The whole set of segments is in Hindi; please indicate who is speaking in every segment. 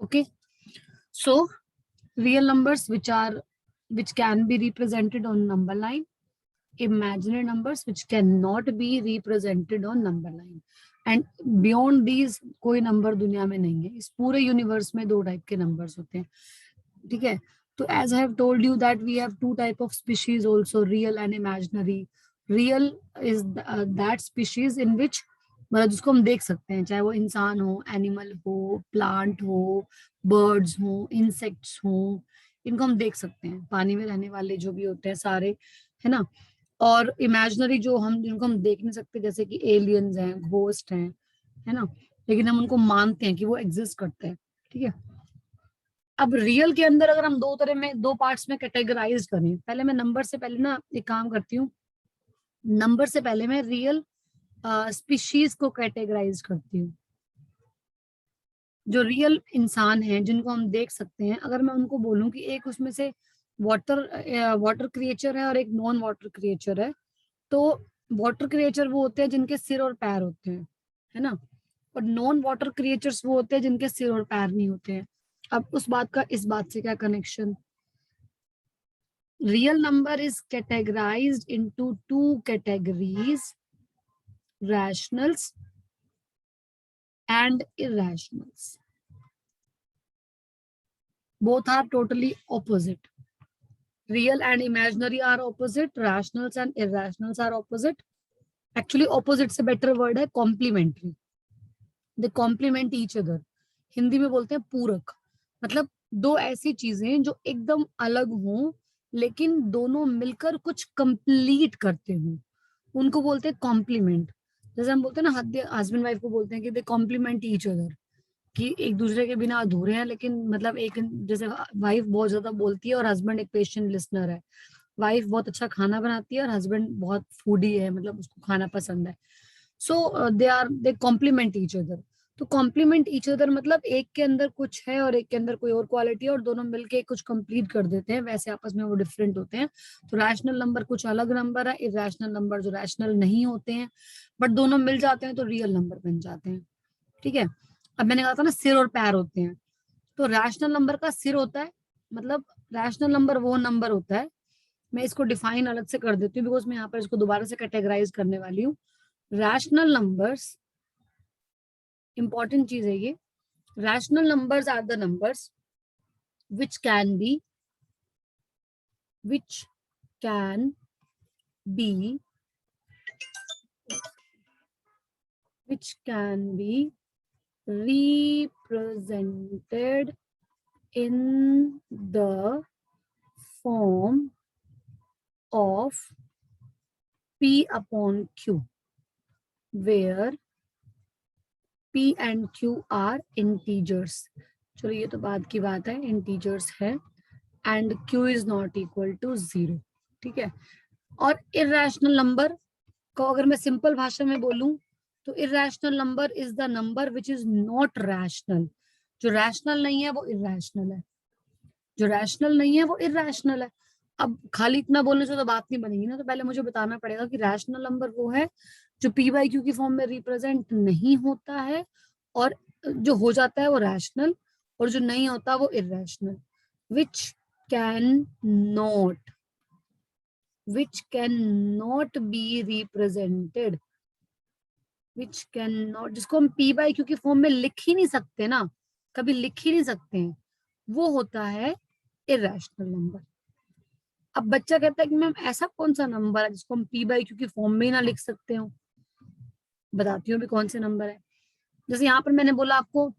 Speaker 1: Okay, so real numbers which can be represented on number line, imaginary numbers which cannot be represented on number line, and beyond these कोई नंबर दुनिया में नहीं है. इस पूरे यूनिवर्स में दो टाइप के नंबर्स होते हैं. ठीक है. तो as I have told you that we have two type of species also, real and imaginary. Real is that species in which मतलब जिसको हम देख सकते हैं, चाहे वो इंसान हो, एनिमल हो, प्लांट हो, बर्ड्स हो, इंसेक्ट्स हो, इनको हम देख सकते हैं, पानी में रहने वाले जो भी होते हैं सारे, है ना. और इमेजिनरी जो हम जिनको हम देख नहीं सकते, जैसे कि एलियंस हैं, घोस्ट हैं, है ना, लेकिन हम उनको मानते हैं कि वो एग्जिस्ट करते हैं. ठीक है. अब रियल के अंदर अगर हम दो तरह में, दो पार्ट्स में कैटेगराइज करें, पहले मैं नंबर से पहले ना एक काम करती हूँ, नंबर से पहले मैं रियल स्पीशीज को कैटेगराइज करती हूँ. जो रियल इंसान हैं जिनको हम देख सकते हैं, अगर मैं उनको बोलूं कि एक उसमें से वाटर क्रिएचर है और एक नॉन वाटर क्रिएचर है, तो वाटर क्रिएचर वो होते हैं जिनके सिर और पैर होते हैं, है ना, और नॉन वाटर क्रिएचर्स वो होते हैं जिनके सिर और पैर नहीं होते हैं. अब उस बात का इस बात से क्या connection? Real number is categorised into two categories, rationals and irrationals. Both are totally opposite. Real and imaginary are opposite. Rationals and irrationals are opposite. Actually, opposite से better word है complementary. They complement each other. Hindi में बोलते हैं पूरक. मतलब दो ऐसी चीजें जो एकदम अलग हों, लेकिन दोनों मिलकर कुछ कंप्लीट करते हों, उनको बोलते हैं कॉम्प्लीमेंट. जैसे हम बोलते हैं ना, हस्बैंड वाइफ को बोलते हैं कि दे कॉम्प्लीमेंट ईच अदर, कि एक दूसरे के बिना अधूरे हैं. लेकिन मतलब एक, जैसे वाइफ बहुत ज्यादा बोलती है और हस्बैंड एक पेशेंट लिसनर है. वाइफ बहुत अच्छा खाना बनाती है और हस्बैंड बहुत फूडी है, मतलब उसको खाना पसंद है. सो दे कॉम्प्लीमेंट ईच अदर. तो कॉम्प्लीमेंट ईच अदर मतलब एक के अंदर कुछ है और एक के अंदर कोई और क्वालिटी है, और दोनों मिलके कुछ कंप्लीट कर देते हैं. वैसे आपस में वो डिफरेंट होते हैं. तो रैशनल नंबर कुछ अलग नंबर है, इरेशनल नंबर जो रैशनल नहीं होते हैं बट दोनों मिल जाते हैं तो रियल नंबर बन जाते हैं. ठीक है. अब मैंने कहा था ना सिर और पैर होते हैं, तो रैशनल नंबर का सिर होता है. मतलब रैशनल नंबर वो नंबर होता है, मैं इसको डिफाइन अलग से कर देती हूँ बिकॉज मैं यहाँ पर इसको दोबारा से कैटेगराइज करने वाली हूँ. रैशनल नंबर्स, इंपॉर्टेंट चीज है ये. Rational numbers are the numbers which can be which can be which can be represented in the form of P upon Q, where P and Q are integers. चलो ये तो बाद की बात है, integers है, and Q is not equal to 0. ठीक है. और irrational number को अगर मैं सिंपल भाषा में बोलूं तो irrational number is the number which is not rational. जो rational नहीं है वो irrational है, जो rational नहीं है वो irrational है. अब खाली इतना बोलने से तो बात नहीं बनेगी ना, तो पहले मुझे बताना पड़ेगा कि रैशनल नंबर वो है जो पी बाई क्यू की फॉर्म में रिप्रेजेंट नहीं होता है, और जो हो जाता है वो रैशनल, और जो नहीं होता वो irrational. Which can not which cannot be represented, which cannot, जिसको हम p बाई क्यू की फॉर्म में लिख ही नहीं सकते ना, कभी लिख ही नहीं सकते हैं, वो होता है इरेशनल नंबर. अब बच्चा कहता है कि मैम ऐसा कौन सा नंबर है जिसको हम p बाई क्यू की फॉर्म में ही ना लिख सकते हो. बताती हूँ भी कौन से नंबर है. जैसे यहाँ पर मैंने बोला आपको,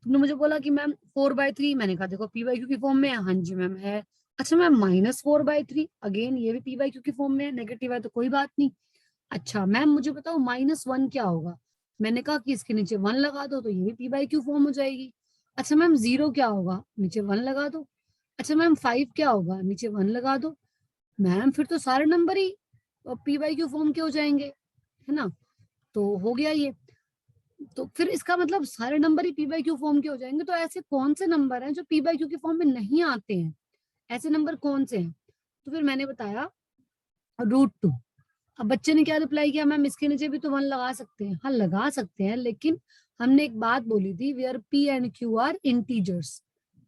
Speaker 1: तुमने मुझे बोला कि मैम 4/3, मैंने कहा देखो p बाई क्यू की फॉर्म में है. हाँ जी मैम है. अच्छा मैम -4/3, अगेन ये भी p बाई क्यू की फॉर्म में है, नेगेटिव है तो कोई बात नहीं. अच्छा मैम मुझे बताओ -1 क्या होगा. मैंने कहा कि इसके नीचे 1 लगा दो तो ये भी p बाई क्यू फॉर्म हो जाएगी. अच्छा मैम 0 क्या होगा, नीचे 1 लगा दो. अच्छा मैम 5 क्या होगा, नीचे 1 लगा दो. मैम फिर तो सारे number he p by q form के हो जाएंगे, है ना. तो हो गया ये. तो फिर इसका मतलब सारे number he p by q form के हो जाएंगे. तो ऐसे कौन से नंबर हैं जो p बाई क्यू की फॉर्म में नहीं आते हैं, ऐसे नंबर कौन से हैं? तो फिर मैंने बताया √2. अब बच्चे ने क्या रिप्लाई किया, मैम इसके नीचे भी तो 1 लगा सकते हैं। हाँ लगा सकते हैं, लेकिन हमने एक बात बोली थी, where p and q are integers.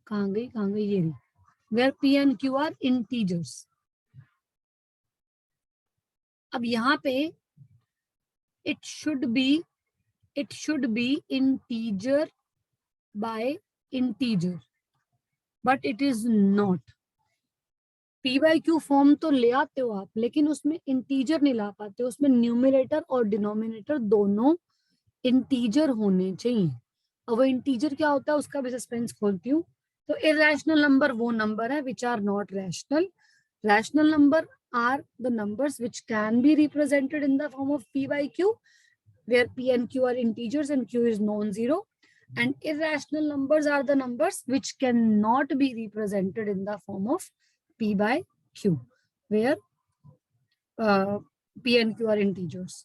Speaker 1: कहाँ गई ये रही, where p and q are integers. अब यहाँ पे it should be integer by integer, but it is not. P by q form तो ले आते हो आप, लेकिन उसमें इंटीजर नहीं ला पाते, उसमें न्यूमरेटर और डिनोमिनेटर दोनों इंटीजर होने चाहिए। और वो इंटीजर क्या होता है उसका भी सस्पेंस खोलती हूँ। तो इरेशनल नंबर वो नंबर है which are not rational. Rational number are the numbers which can be represented in the form of p by q, where p and q are integers and q is non-zero. And irrational numbers are the numbers which cannot be represented in the form of p by q, where p and q are integers.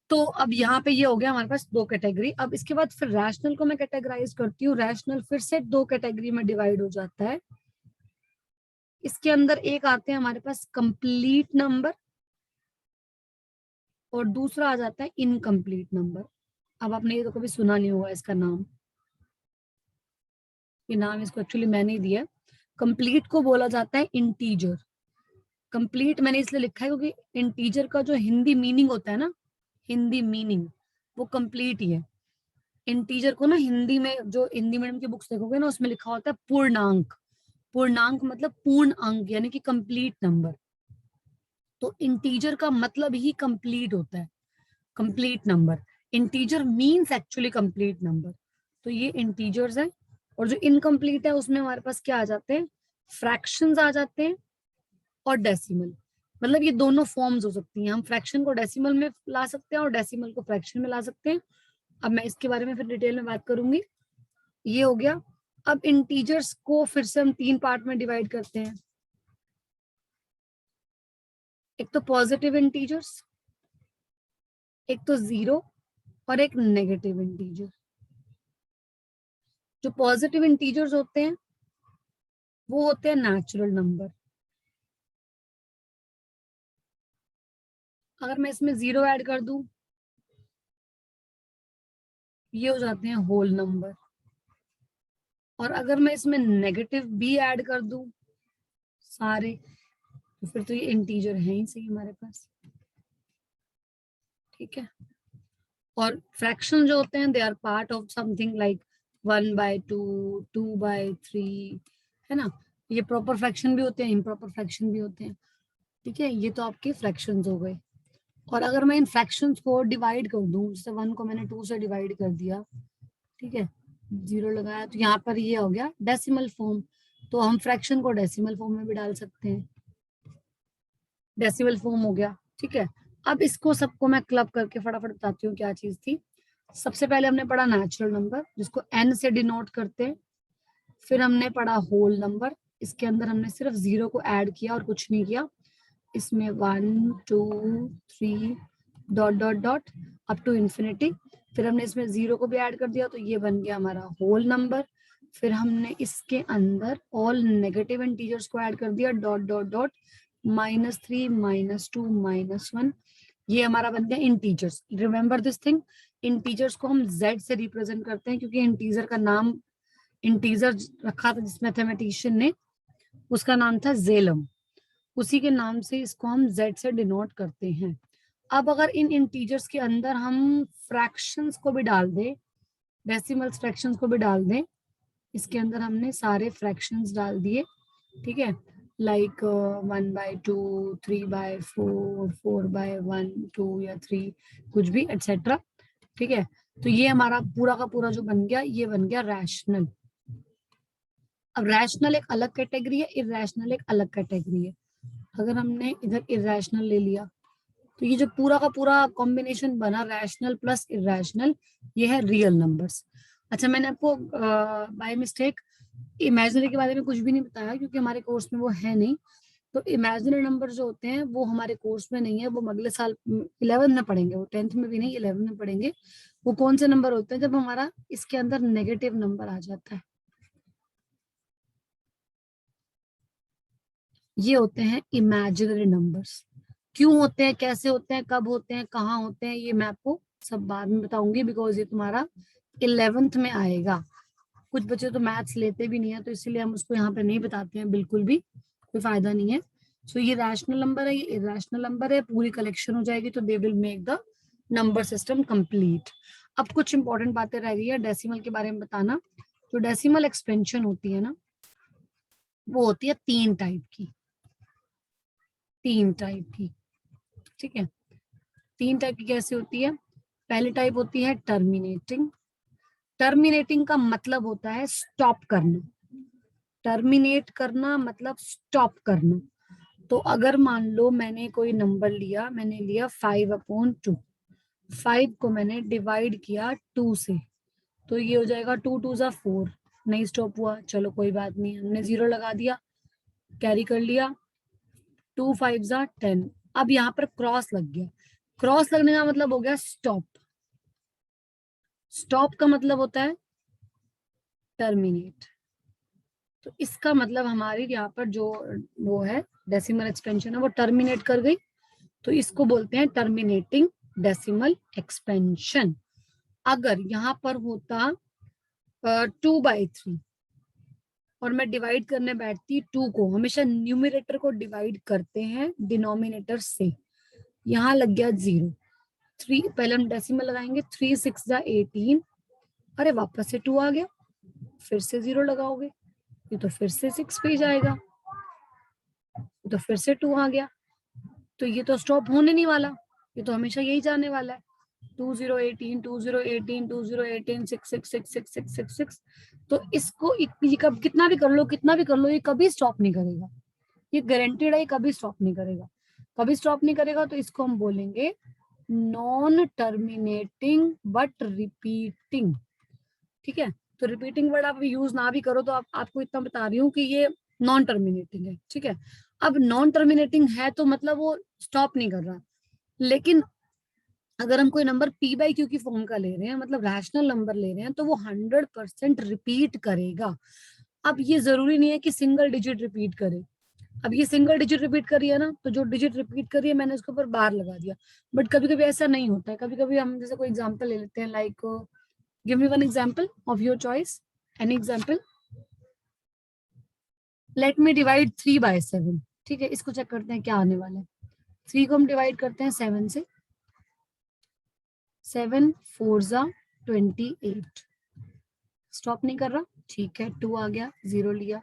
Speaker 1: तो अब यहाँ पे ये हो गया हमारे पास दो कैटेगरी। अब इसके बाद फिर रैशनल को मैं कैटेगराइज करती हूँ। रैशनल फिर से दो कैटेगरी में डिवाइड हो जाता है। इसके अंदर एक आते हैं हमारे पास कंप्लीट नंबर और दूसरा आ जाता है इनकम्प्लीट नंबर। अब आपने ये तो कभी सुना नहीं होगा इसका नाम, ये नाम इसको एक्चुअली मैंने ही दिया। कंप्लीट को बोला जाता है इंटीजर। कंप्लीट मैंने इसलिए लिखा है क्योंकि इंटीजर का जो हिंदी मीनिंग होता है ना, हिंदी मीनिंग वो कंप्लीट ही है। इंटीजर को ना हिंदी में, जो हिंदी मीडियम की बुक्स देखोगे ना, उसमें लिखा होता है पूर्णांक। पूर्णांक मतलब पूर्ण अंक, यानी कि कंप्लीट नंबर। तो इंटीजर का मतलब ही कंप्लीट होता है, complete number. Integer means actually complete number. तो ये इंटीजर्स है। और जो इनकम्प्लीट है उसमें हमारे पास क्या आ जाते हैं, फ्रैक्शंस आ जाते हैं और डेसिमल। मतलब ये दोनों फॉर्म्स हो सकती हैं, हम फ्रैक्शन को डेसिमल में ला सकते हैं और डेसिमल को फ्रैक्शन में ला सकते हैं। अब मैं इसके बारे में फिर डिटेल में बात करूंगी। ये हो गया। अब इंटीजर्स को फिर से हम 3 पार्ट में डिवाइड करते हैं। एक तो पॉजिटिव इंटीजर्स, एक तो 0 और एक नेगेटिव इंटीजर। जो पॉजिटिव इंटीजर्स होते हैं वो होते हैं नेचुरल नंबर। अगर मैं इसमें 0 ऐड कर दूं, ये हो जाते हैं होल नंबर। और अगर मैं इसमें नेगेटिव भी ऐड कर दूं सारे, तो फिर तो ये इंटीजर है ही सही हमारे पास। ठीक है। और फ्रैक्शन जो होते हैं they are part of something like 1/2, 2/3, है ना। ये प्रॉपर फ्रैक्शन भी होते हैं, इम्प्रॉपर फ्रैक्शन भी होते हैं। ठीक है, ये तो आपके फ्रैक्शंस हो गए। और अगर मैं इन फ्रैक्शंस को डिवाइड कर दूं, जैसे 1 को मैंने 2 से डिवाइड कर दिया, ठीक है, 0 लगाया, तो यहाँ पर ये हो गया डेसिमल फॉर्म। तो हम फ्रैक्शन को डेसिमल फॉर्म में भी डाल सकते हैं, डेसिमल फॉर्म हो गया। ठीक है। अब इसको सबको मैं क्लब करके फटाफट बताती हूँ क्या चीज थी। सबसे पहले हमने पढ़ा नेचुरल नंबर जिसको n से डिनोट करते हैं। फिर हमने पढ़ा होल नंबर, इसके अंदर हमने सिर्फ 0 को ऐड किया और कुछ नहीं किया। इसमें 1 2 3 dot dot dot up to infinity. फिर हमने इसमें 0 को भी ऐड कर दिया, तो ये बन गया हमारा होल नंबर। फिर हमने इसके अंदर ऑल नेगेटिव इंटीजर्स को ऐड कर दिया, डॉट डॉट डॉट -3 -2 -1। ये हमारा बन गया integers. Remember this thing, integers को हम z से रिप्रेजेंट करते हैं क्योंकि इंटीजर का नाम, इंटीजर रखा था जिस मैथमेटिशियन ने, उसका नाम था जेलम। उसी के नाम से इसको हम z से डिनोट करते हैं। अब अगर इन इंटीजर्स के अंदर हम फ्रैक्शंस को भी डाल दें, डेसिमल फ्रैक्शंस को भी डाल दें, इसके अंदर हमने सारे फ्रैक्शंस डाल दिए। ठीक है, लाइक 1/2, 3/4, 4/1, 2 या 3, कुछ भी एटसेट्रा। ठीक है, तो ये हमारा पूरा का पूरा जो बन गया, ये बन गया रैशनल। अब रैशनल एक अलग कैटेगरी है, इरैशनल एक अलग कैटेगरी है। अगर हमने इधर इरैशनल ले लिया, तो ये जो पूरा का पूरा कॉम्बिनेशन बना रैशनल प्लस इरैशनल, ये है रियल नंबर्स। अच्छा, मैंने आपको बाय मिस्टेक इमेजिनरी के बारे में कुछ भी नहीं बताया क्योंकि हमारे कोर्स में वो है नहीं। तो इमेजिनरी नंबर जो होते हैं वो हमारे कोर्स में नहीं है, वो हम अगले साल 11th में पढ़ेंगे, वो 10th में भी नहीं 11th में पढ़ेंगे। वो कौन से नंबर होते हैं जब हमारा इसके अंदर नेगेटिव नंबर आ जाता है। ये होते हैं इमेजिनरी नंबर्स। क्यों होते हैं, कैसे होते हैं, कब होते हैं, कहाँ होते हैं, ये मैं आपको सब बाद में बताऊंगी, बिकॉज ये तुम्हारा 11th में आएगा। कुछ बच्चे तो मैथ्स लेते भी नहीं है, तो इसीलिए हम उसको यहाँ पे नहीं बताते हैं, बिल्कुल भी कोई फायदा नहीं है। सो ये रैशनल नंबर है, ये इरेशनल नंबर है, पूरी कलेक्शन हो जाएगी तो they will make the number system complete. अब कुछ इंपॉर्टेंट बातें रह गई है डेसिमल के बारे में बताना। जो डेसिमल एक्सपेंशन होती है ना, वो होती है 3 टाइप की, 3 टाइप की, ठीक है। 3 टाइप की कैसे होती है? पहली टाइप होती है टर्मिनेटिंग। टर्मिनेटिंग का मतलब होता है स्टॉप करना। टर्मिनेट करना मतलब स्टॉप करना। तो अगर मान लो मैंने कोई नंबर लिया, मैंने लिया 5/2, 5 को मैंने डिवाइड किया 2 से, तो ये हो जाएगा 2 2 4, नहीं स्टॉप हुआ, चलो कोई बात नहीं, हमने 0 लगा दिया, कैरी कर लिया, 2 5 10। अब यहाँ पर क्रॉस लग गया। क्रॉस लगने का मतलब हो गया स्टॉप। स्टॉप का मतलब होता है टर्मिनेट। तो इसका मतलब हमारी यहाँ पर जो वो है डेसिमल एक्सपेंशन है वो टर्मिनेट कर गई, तो इसको बोलते हैं टर्मिनेटिंग डेसिमल एक्सपेंशन। अगर यहाँ पर होता 2/3 और मैं डिवाइड करने बैठती 2 को, हमेशा न्यूमरेटर को डिवाइड करते हैं डिनोमिनेटर से, यहाँ लग गया 0, 3 पहले हम डेसिमल लगाएंगे, 3 6 18, अरे वापस से 2 आ गया, फिर से 0 लगाओगे, ये तो फिर से 6 पे जाएगा, तो फिर से 2 आ गया, तो ये तो स्टॉप होने नहीं वाला, ये तो हमेशा यही जाने वाला है। 2018 2018 2018 6 तो इसको ये कब कितना भी कर लो, कितना भी कर लो, ये कभी स्टॉप नहीं करेगा, ये गारंटेड है, ये कभी स्टॉप नहीं करेगा। कभी स्टॉप नहीं करेगा तो इसको हम बोलेंगे नॉन टर्मिनेटिंग बट रिपीटिंग, ठीक है। तो रिपीटिंग वर्ड आप यूज ना भी करो, तो आपको इतना बता रही हूँ कि ये नॉन टर्मिनेटिंग है, ठीक है। अब नॉन टर्मिनेटिंग है तो मतलब वो स्टॉप नहीं कर रहा, लेकिन अगर हम कोई नंबर p/q की फॉर्म का ले रहे हैं, मतलब रैशनल नंबर ले रहे हैं, तो वो 100% रिपीट करेगा। अब ये जरूरी नहीं है कि सिंगल डिजिट रिपीट करे। अब ये सिंगल डिजिट रिपीट करी है ना, तो जो डिजिट रिपीट करी है मैंने उसके ऊपर बार लगा दिया, बट कभी कभी ऐसा नहीं होता है। कभी कभी हम जैसे कोई एग्जांपल ले लेते हैं, like give me one example of your choice, any example. Let me divide 3/7, ठीक है, इसको चेक करते हैं क्या आने वाला है। 3 को हम डिवाइड करते हैं 7 से, 7 4 28, स्टॉप नहीं कर रहा, ठीक है, 2 आ गया, 0 लिया,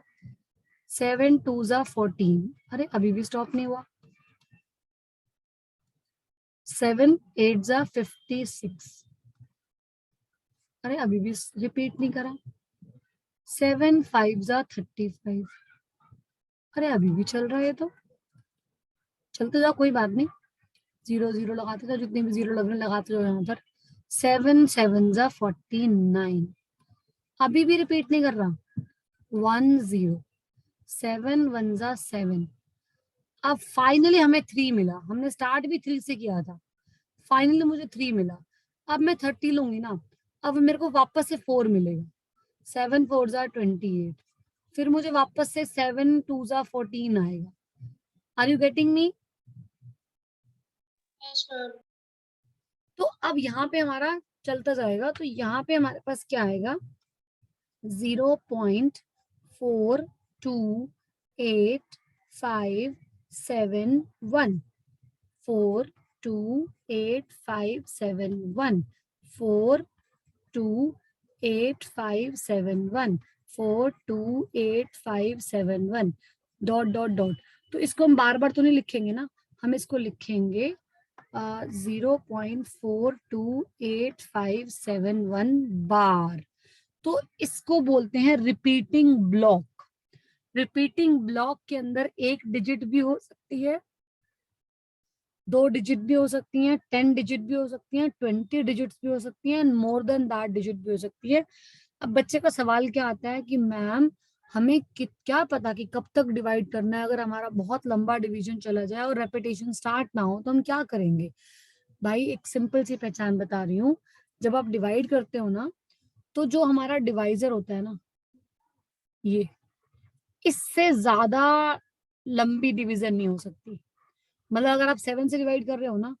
Speaker 1: 7 2 14, अरे अभी भी स्टॉप नहीं हुआ, 7 8 56, अरे अभी भी रिपीट नहीं करा, 7 5 35, अरे अभी भी चल रहा है, तो चलते जाओ कोई बात नहीं, 0 0 लगाते जाओ, जितने भी 0 लगने लगाते जाओ यहाँ पर, 7 7 49, अभी भी रिपीट नहीं कर रहा, 1 0, 7 1 7। अब फाइनली हमें 3 मिला, हमने स्टार्ट भी 3 से किया था, फाइनली मुझे 3 मिला। अब मैं 30 लूंगी ना, अब मेरे को वापस से 4 मिलेगा, 7 4 28, फिर मुझे वापस से 7 2 14 आएगा। Are you getting me? तो अब यहाँ पे हमारा चलता जाएगा, तो यहाँ पे हमारे पास क्या आएगा, 0.42857 42857 42857 42857 डॉट डॉट डॉट। तो इसको हम बार बार तो नहीं लिखेंगे ना, हम इसको लिखेंगे 0.428571 बार। तो इसको बोलते हैं रिपीटिंग ब्लॉक। रिपीटिंग ब्लॉक के अंदर 1 डिजिट भी हो सकती है, 2 डिजिट भी हो सकती हैं, 10 डिजिट भी हो सकती हैं, 20 डिजिट्स भी हो सकती हैं, मोर देन दैट डिजिट भी हो सकती है। अब बच्चे का सवाल क्या आता है कि मैम हमें क्या पता कि कब तक डिवाइड करना है, अगर हमारा बहुत लंबा डिवीजन चला जाए और रेपिटेशन स्टार्ट ना हो तो हम क्या करेंगे? भाई एक सिंपल सी पहचान बता रही हूँ, जब आप डिवाइड करते हो ना, तो जो हमारा डिवाइजर होता है ना, ये इससे ज्यादा लंबी डिवीजन नहीं हो सकती। मतलब अगर आप 7 से डिवाइड कर रहे हो ना,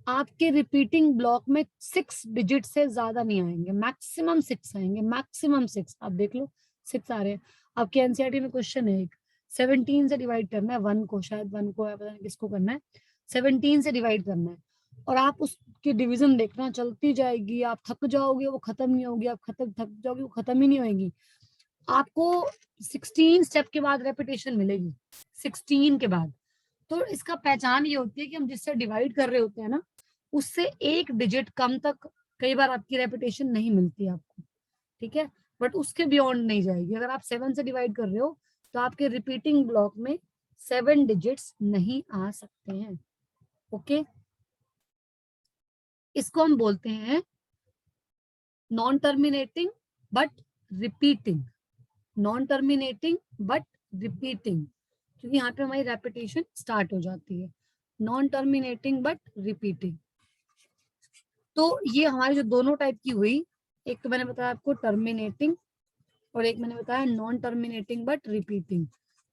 Speaker 1: आपके रिपीटिंग ब्लॉक में 6 डिजिट से ज्यादा नहीं आएंगे, मैक्सिमम 6 आएंगे, मैक्सिमम 6। आप देख लो 6 आ रहे हैं। आपके एनसीईआरटी में क्वेश्चन है एक, 17 से डिवाइड करना है 1 को, शायद 1 को है, पता नहीं किसको करना है, 17 से डिवाइड करना है। और आप उसकी डिवीजन देखना, चलती जाएगी, आप थक जाओगे, वो खत्म नहीं होगी, आप थक जाओगे, वो खत्म ही नहीं होगी। आपको 16 स्टेप के बाद रेपिटेशन मिलेगी, 16 के बाद। तो इसका पहचान ये होती है कि हम जिससे डिवाइड कर रहे होते हैं ना, उससे एक डिजिट कम तक कई बार आपकी रेपिटेशन नहीं मिलती आपको, ठीक है, बट उसके बियॉन्ड नहीं जाएगी। अगर आप 7 से डिवाइड कर रहे हो तो आपके रिपीटिंग ब्लॉक में 7 डिजिट्स नहीं आ सकते हैं। ओके, इसको हम बोलते हैं non terminating but repeating, non terminating but repeating, क्योंकि यहाँ पे हमारी रेपिटेशन स्टार्ट हो जाती है। Non terminating but repeating. तो ये हमारी जो दोनों टाइप की हुई, एक तो मैंने बताया आपको टर्मिनेटिंग और एक मैंने बताया नॉन टर्मिनेटिंग बट रिपीटिंग।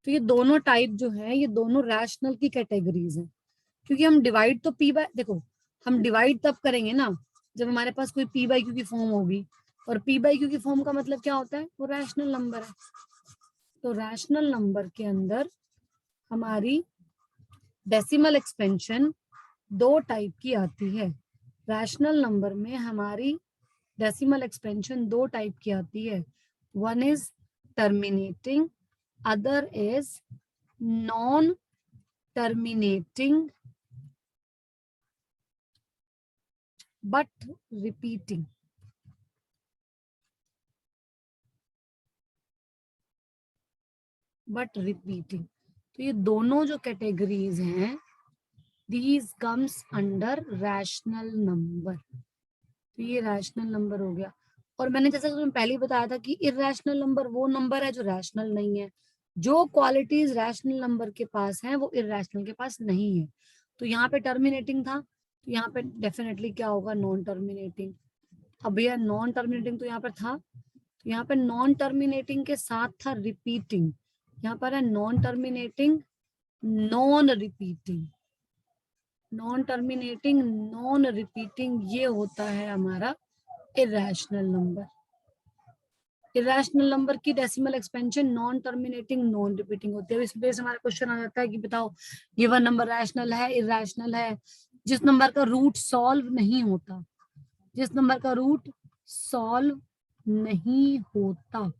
Speaker 1: तो ये दोनों टाइप जो है, ये दोनों रैशनल की कैटेगरीज हैं। क्योंकि हम डिवाइड तो पी बाय, देखो हम डिवाइड तब करेंगे ना जब हमारे पास कोई पी बाई क्यू की फॉर्म होगी, और पी बाई क्यू की फॉर्म का मतलब क्या होता है, वो रैशनल नंबर है। तो रैशनल नंबर के अंदर हमारी डेसिमल एक्सपेंशन दो टाइप की आती है। रैशनल नंबर में हमारी डेसिमल एक्सपेंशन दो टाइप की आती है। One is terminating, other is non terminating but repeating. But repeating, तो ये दोनों जो कैटेगरीज हैं, these comes under rational number. तो ये रैशनल नंबर हो गया। और मैंने जैसा कि पहले ही बताया था कि इरैशनल नंबर वो नंबर है जो रैशनल नहीं है। जो क्वालिटीज रैशनल नंबर के पास हैं वो इरैशनल के पास नहीं है। तो यहाँ पे टर्मिनेटिंग था, तो यहाँ पे डेफिनेटली क्या होगा, नॉन टर्मिनेटिंग। अब भैया नॉन टर्मिनेटिंग तो यहाँ पर था, तो यहाँ पे नॉन टर्मिनेटिंग के साथ था रिपीटिंग, यहाँ पर है non terminating non repeating. Non terminating non repeating, ये होता है हमारा इरैशनल नंबर। इरैशनल नंबर की decimal expansion non terminating non repeating होती है। इस वजह से हमारा क्वेश्चन आ जाता है कि बताओ गिवन नंबर रैशनल है इरैशनल है। जिस नंबर का रूट सॉल्व नहीं होता, जिस नंबर का रूट सॉल्व नहीं होता,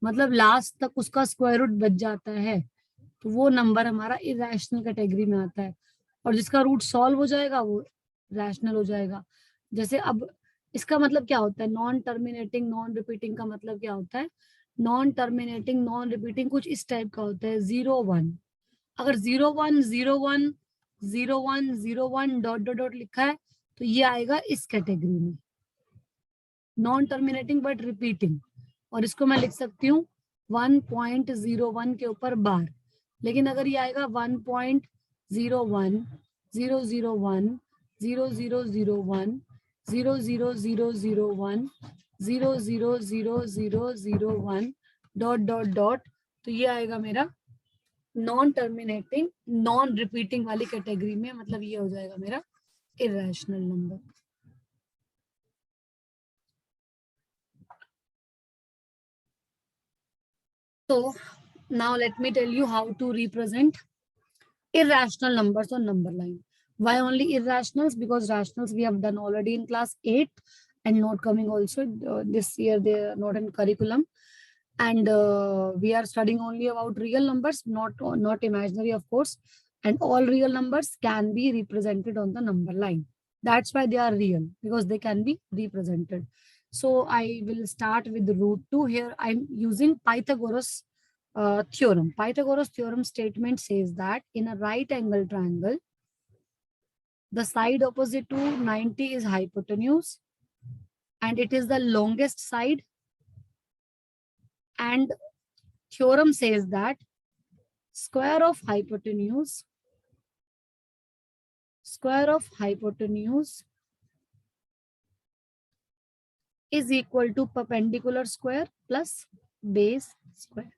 Speaker 1: मतलब लास्ट तक उसका स्क्वायर रूट बच जाता है, तो वो नंबर हमारा इरैशनल कैटेगरी में आता है। और जिसका रूट सॉल्व हो जाएगा वो रैशनल हो जाएगा। जैसे अब इसका मतलब क्या होता है, नॉन टर्मिनेटिंग नॉन रिपीटिंग का मतलब क्या होता है, नॉन टर्मिनेटिंग नॉन रिपीटिंग कुछ इस टाइप का होता है, 0 1। अगर 0 1 0 1 0 1 0 1 डॉट डॉट डॉट लिखा है तो ये आएगा इस कैटेगरी में, नॉन टर्मिनेटिंग बट रिपीटिंग। और इसको मैं लिख सकती हूँ 1.01 के ऊपर बार। लेकिन अगर ये आएगा 1.01 001 0001 00001 0000001 डॉट डॉट डॉट, तो ये आएगा मेरा नॉन टर्मिनेटिंग नॉन रिपीटिंग वाली कैटेगरी में, मतलब ये हो जाएगा मेरा irrational number. So now let me tell you how to represent irrational numbers on number line. Why only irrationals? Because rationals we have done already in class 8 and not coming also this year, they are not in curriculum. And we are studying only about real numbers, not imaginary, of course. And all real numbers can be represented on the number line. That's why they are real, because they can be represented. So I will start with the root 2. Here I'm using Pythagoras theorem. Pythagoras theorem statement says that in a right angle triangle, the side opposite to 90 is hypotenuse and it is the longest side. And theorem says that square of hypotenuse is equal to perpendicular square plus base square.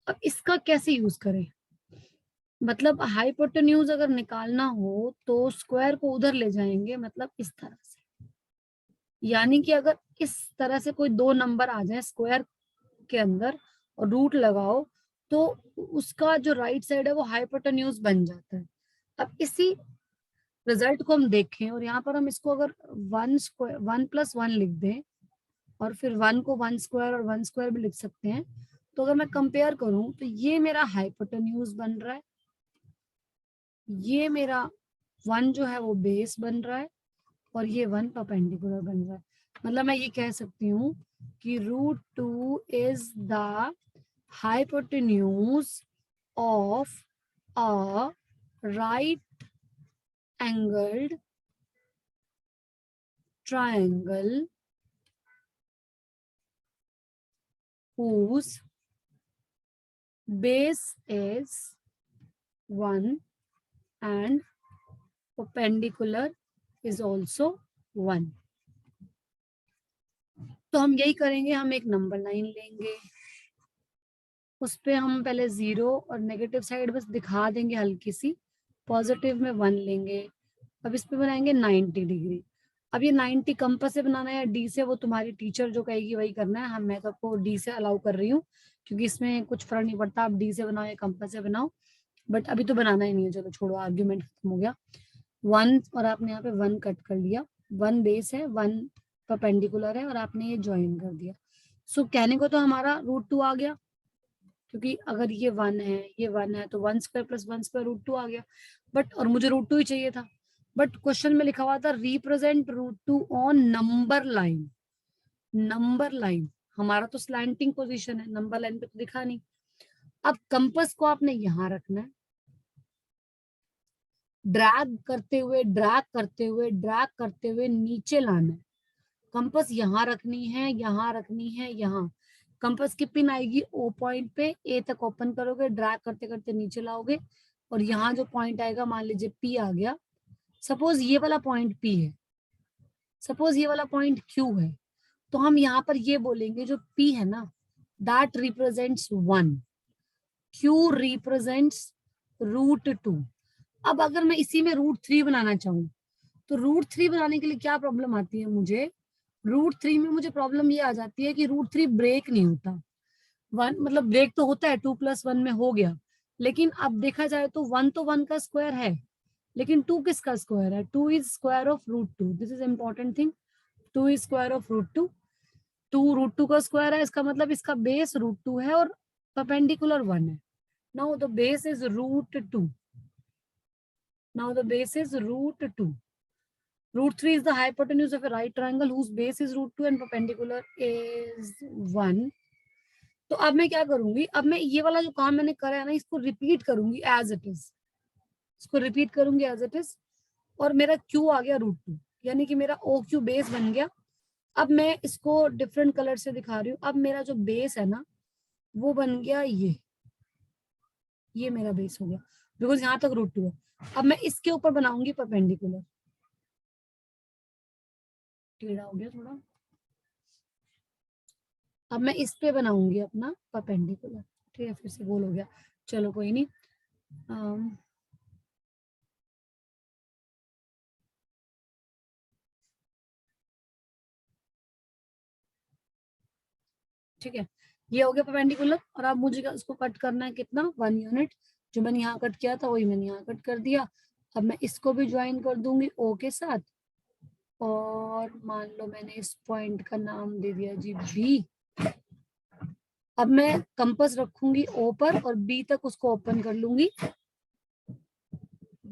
Speaker 1: अब इसका कैसे यूज करें, मतलब हाइपोटेन्यूज अगर निकालना हो तो स्क्वायर को उधर ले जाएंगे, मतलब इस तरह से। यानी कि अगर इस तरह से कोई दो नंबर आ जाए स्क्वायर के अंदर और रूट लगाओ, तो उसका जो राइट साइड है वो हाइपोटेन्यूज बन जाता है। अब इसी रिजल्ट को हम देखें और यहाँ पर हम इसको अगर 1+1 लिख दें और फिर 1 को 1 स्क्वायर और 1 स्क्वायर भी लिख सकते हैं, तो अगर मैं कंपेयर करूं तो ये मेरा हाइपोटेन्यूज बन रहा है, ये मेरा 1 जो है वो बेस बन रहा है और ये 1 परपेंडिकुलर बन रहा है। मतलब मैं ये कह सकती हूँ कि √2 is the hypotenuse of a right angled triangle whose base is 1 and perpendicular is also 1। तो हम यही करेंगे, हम एक नंबर लाइन लेंगे, उस पे हम पहले 0 और नेगेटिव साइड बस दिखा देंगे हल्की सी, पॉजिटिव में 1 लेंगे। अब इस पे बनाएंगे 90 डिग्री। अब ये 90 कंपास से बनाना है या डी से, वो तुम्हारी टीचर जो कहेगी वही करना है। हम मैं तो आपको डी से अलाउ कर रही हूँ क्योंकि इसमें कुछ फर्क नहीं पड़ता, आप डी से बनाओ या कंपास से बनाओ, बट अभी तो बनाना ही नहीं है। चलो छोड़ो, आर्ग्यूमेंट खत्म हो गया। 1 और आपने यहाँ पे 1 कट कर लिया, 1 बेस है, 1 परपेंडिकुलर है और आपने ये ज्वाइन कर दिया। सो कहने को तो हमारा √2 आ गया, क्योंकि अगर ये 1 है ये 1 है तो 1 स्क्वायर प्लस 1 स्क्वायर √2 आ गया। बट और मुझे √2 ही चाहिए था, बट क्वेश्चन में लिखा हुआ था represent √2 on number line. Number line हमारा तो स्लैंटिंग पोजीशन है, नंबर लाइन पे तो दिखा नहीं। अब कंपास को आपने यहां रखना है, ड्रैग करते हुए ड्रैग करते हुए ड्रैग करते हुए नीचे लाना है। कंपास यहाँ रखनी है, यहाँ रखनी है, यहाँ कंपास की पिन आएगी ओ पॉइंट पे, ए तक ओपन करोगे, ड्रैग करते करते नीचे लाओगे और यहाँ जो पॉइंट आएगा, मान लीजिए पी आ गया, सपोज ये वाला पॉइंट पी है, सपोज ये वाला पॉइंट क्यू है, तो हम यहाँ पर ये बोलेंगे जो पी है ना, दैट रिप्रेजेंट्स 1, क्यू रिप्रेजेंट्स √2। अब अगर मैं इसी में √3 बनाना चाहूँ तो √3 बनाने के लिए क्या प्रॉब्लम आती है मुझे, √3 में मुझे प्रॉब्लम ये आ जाती है कि √3 ब्रेक नहीं होता। 1 मतलब ब्रेक तो होता है, 2+1 में हो गया, लेकिन अब देखा जाए तो 1 तो 1 का स्क्वायर है, लेकिन 2 किसका स्क्वायर है, 2 is square of √2। This is important thing, 2 is square of √2। 2 √2 का स्क्वायर है, इसका मतलब इसका बेस √2 है और परपेंडिकुलर 1 है। Now the base is √2। Now the base is √2। √3 is the hypotenuse of a right triangle whose base is √2 and perpendicular is 1। तो अब मैं क्या करूंगी, अब मैं ये वाला जो काम मैंने करा है ना, इसको रिपीट करूंगी एज इट इज, इसको रिपीट करूंगी एज इट इज, और मेरा Q आ गया √2, यानी कि मेरा OQ बेस बन गया। अब मैं इसको डिफरेंट कलर से दिखा रही हूँ। अब मेरा जो बेस है ना वो बन गया ये मेरा बेस हो गया, बिकॉज यहाँ तक √2 है। अब मैं इसके ऊपर बनाऊंगी परपेंडिकुलर, टेढ़ा हो गया थोड़ा। अब मैं इस पे बनाऊंगी अपना परपेंडिकुलर, ठीक है, फिर से गोल हो गया, चलो कोई नहीं। ठीक है, ये हो गया परपेंडिकुलर। और अब मुझे उसको कट करना है कितना, 1 यूनिट। जो मैंने यहाँ कट किया था वही मैंने यहाँ कट कर दिया। अब मैं इसको भी ज्वाइन कर दूंगी O के साथ, और मान लो मैंने इस पॉइंट का नाम दे दिया जी B। अब मैं कंपास रखूंगी O पर और B तक उसको ओपन कर लूंगी,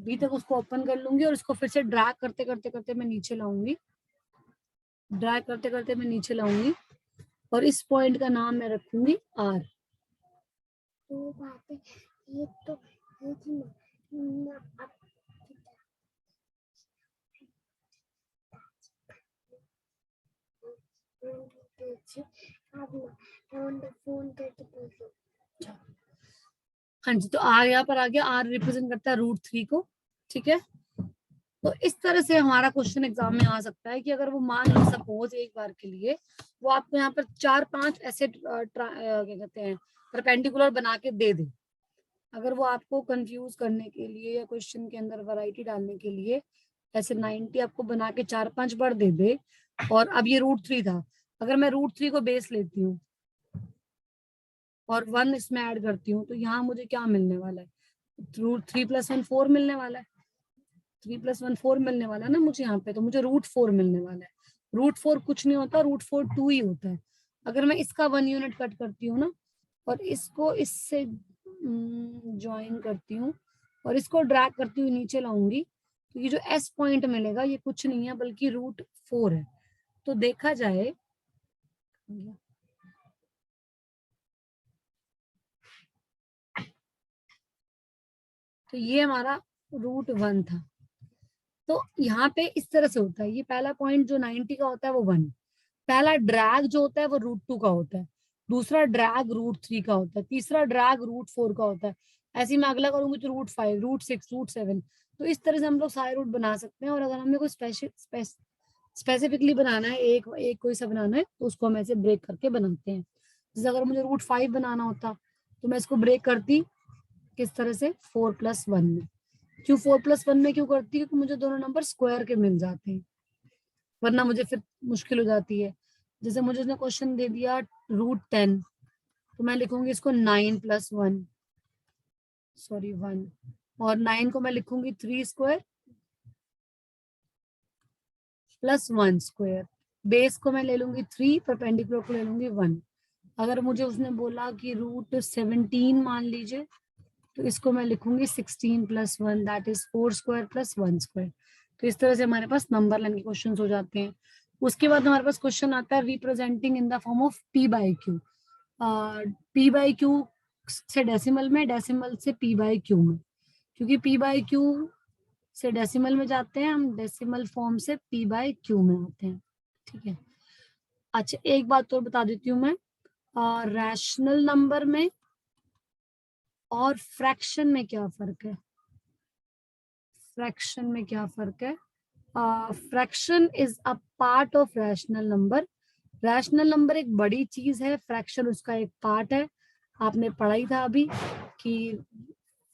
Speaker 1: B तक उसको ओपन कर लूंगी और इसको फिर से ड्रैग करते करते करते मैं नीचे लाऊंगी, ड्रैग करते करते मैं नीचे लाऊंगी और इस पॉइंट का नाम मैं रखूंगी R। तो बात है, ये तो ये थी ना, हाँ जी, तो R यहाँ पर आ गया, R रिप्रेजेंट करता है √3 को, ठीक है। तो इस तरह से हमारा क्वेश्चन एग्जाम में आ सकता है कि अगर वो मान लो सपोज एक बार के लिए वो आपको यहाँ पर 4-5 ऐसे क्या कहते हैं परपेंडिकुलर बना के दे दे, अगर वो आपको कंफ्यूज करने के लिए या क्वेश्चन के अंदर वैरायटी डालने के लिए ऐसे 90 आपको बना के 4-5 बार दे दे, और अब ये √3 था, अगर मैं √3 को बेस लेती हूँ और 1 इसमें ऐड करती हूँ, तो यहाँ मुझे क्या मिलने वाला है? √3 + 1 4 मिलने वाला है। 3 + 1 4 मिलने वाला है ना मुझे यहाँ पे, तो मुझे √4 मिलने वाला है। √4 कुछ नहीं होता, √4 2 ही होता है। अगर मैं इसका 1 यूनिट कट करती हूँ ना, और इसको इससे ज्वाइन करती हूँ और इसको ड्रैग करती हुई नीचे लाऊंगी, तो ये जो एस पॉइंट मिलेगा ये कुछ नहीं है बल्कि √4 है। तो देखा जाए, तो ये हमारा √1 था। तो यहाँ पे इस तरह से होता है, ये पहला पॉइंट जो 90 का होता है वो 1, पहला ड्रैग जो होता है वो √2 का होता है, दूसरा ड्रैग √3 का होता है, तीसरा ड्रैग √4 का होता है। ऐसे ही मैं अगला करूंगी तो √5, √6, √7। तो इस तरह से हम लोग सारे रूट बना सकते हैं। और अगर हमें कोई स्पेसिफिकली बनाना है, एक एक कोई सा बनाना है, तो उसको हम ऐसे ब्रेक करके बनाते हैं। जैसे अगर मुझे √5 बनाना होता तो मैं इसको ब्रेक करती किस तरह से, 4+1 में। क्यों 4+1 में क्यों करती है? क्योंकि मुझे दोनों नंबर स्क्वायर के मिल जाते हैं, वरना मुझे फिर मुश्किल हो जाती है। जैसे मुझे उसने क्वेश्चन दे दिया √10, तो मैं लिखूंगी इसको 9+1, सॉरी 1, और 9 को मैं लिखूंगी 3² + 1²। बेस को मैं ले लूंगी 3, परपेंडिकुलर को ले लूंगी 1। अगर मुझे उसने बोला कि √17 मान लीजिए, तो इसको मैं लिखूंगी 16+1, दैट इज 4² + 1²। तो इस तरह से हमारे पास नंबर लाइन के क्वेश्चन हो जाते हैं। उसके बाद हमारे पास क्वेश्चन आता है representing in the form of p/q। p/q से डेसिमल में, डेसिमल से p/q में, क्योंकि p/q से डेसिमल में जाते हैं हम, डेसिमल फॉर्म से p/q में आते हैं। ठीक है। अच्छा, एक बात तो बता देती हूँ मैं, रैशनल नंबर में और फ्रैक्शन में क्या फर्क है? फ्रैक्शन में क्या फर्क है? Fraction is a part of rational number. Rational number एक बड़ी चीज है, फ्रैक्शन उसका एक पार्ट है। आपने पढ़ा ही था अभी कि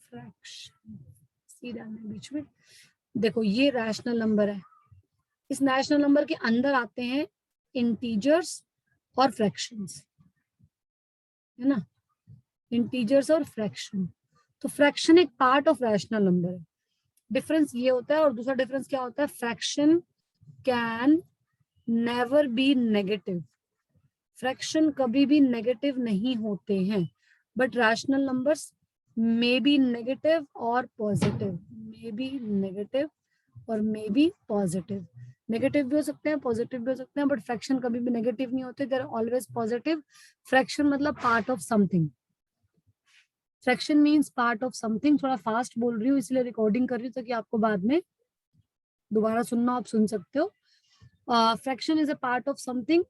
Speaker 1: फ्रैक्शन सीधा में बीच में, देखो ये रैशनल नंबर है, इस रैशनल नंबर के अंदर आते हैं इंटीजर्स और फ्रैक्शंस, है ना, इंटीजर्स और फ्रैक्शन। तो फ्रैक्शन एक पार्ट ऑफ रैशनल नंबर है, डिफरेंस ये होता है। और दूसरा डिफरेंस क्या होता है? Fraction can never be negative, fraction कभी भी नेगेटिव नहीं होते हैं, but rational numbers may be negative और पॉजिटिव, मे बी नेगेटिव और मे बी पॉजिटिव। नेगेटिव भी हो सकते हैं, पॉजिटिव भी हो सकते हैं, बट फ्रैक्शन कभी भी नेगेटिव नहीं होते, देर ऑलवेज पॉजिटिव। फ्रैक्शन मतलब part of something, fraction means part of something. थोड़ा फास्ट बोल रही हूँ इसलिए रिकॉर्डिंग कर रही हूँ ताकि आपको बाद में दोबारा सुनना, आप सुन सकते हो। Fraction is a part of something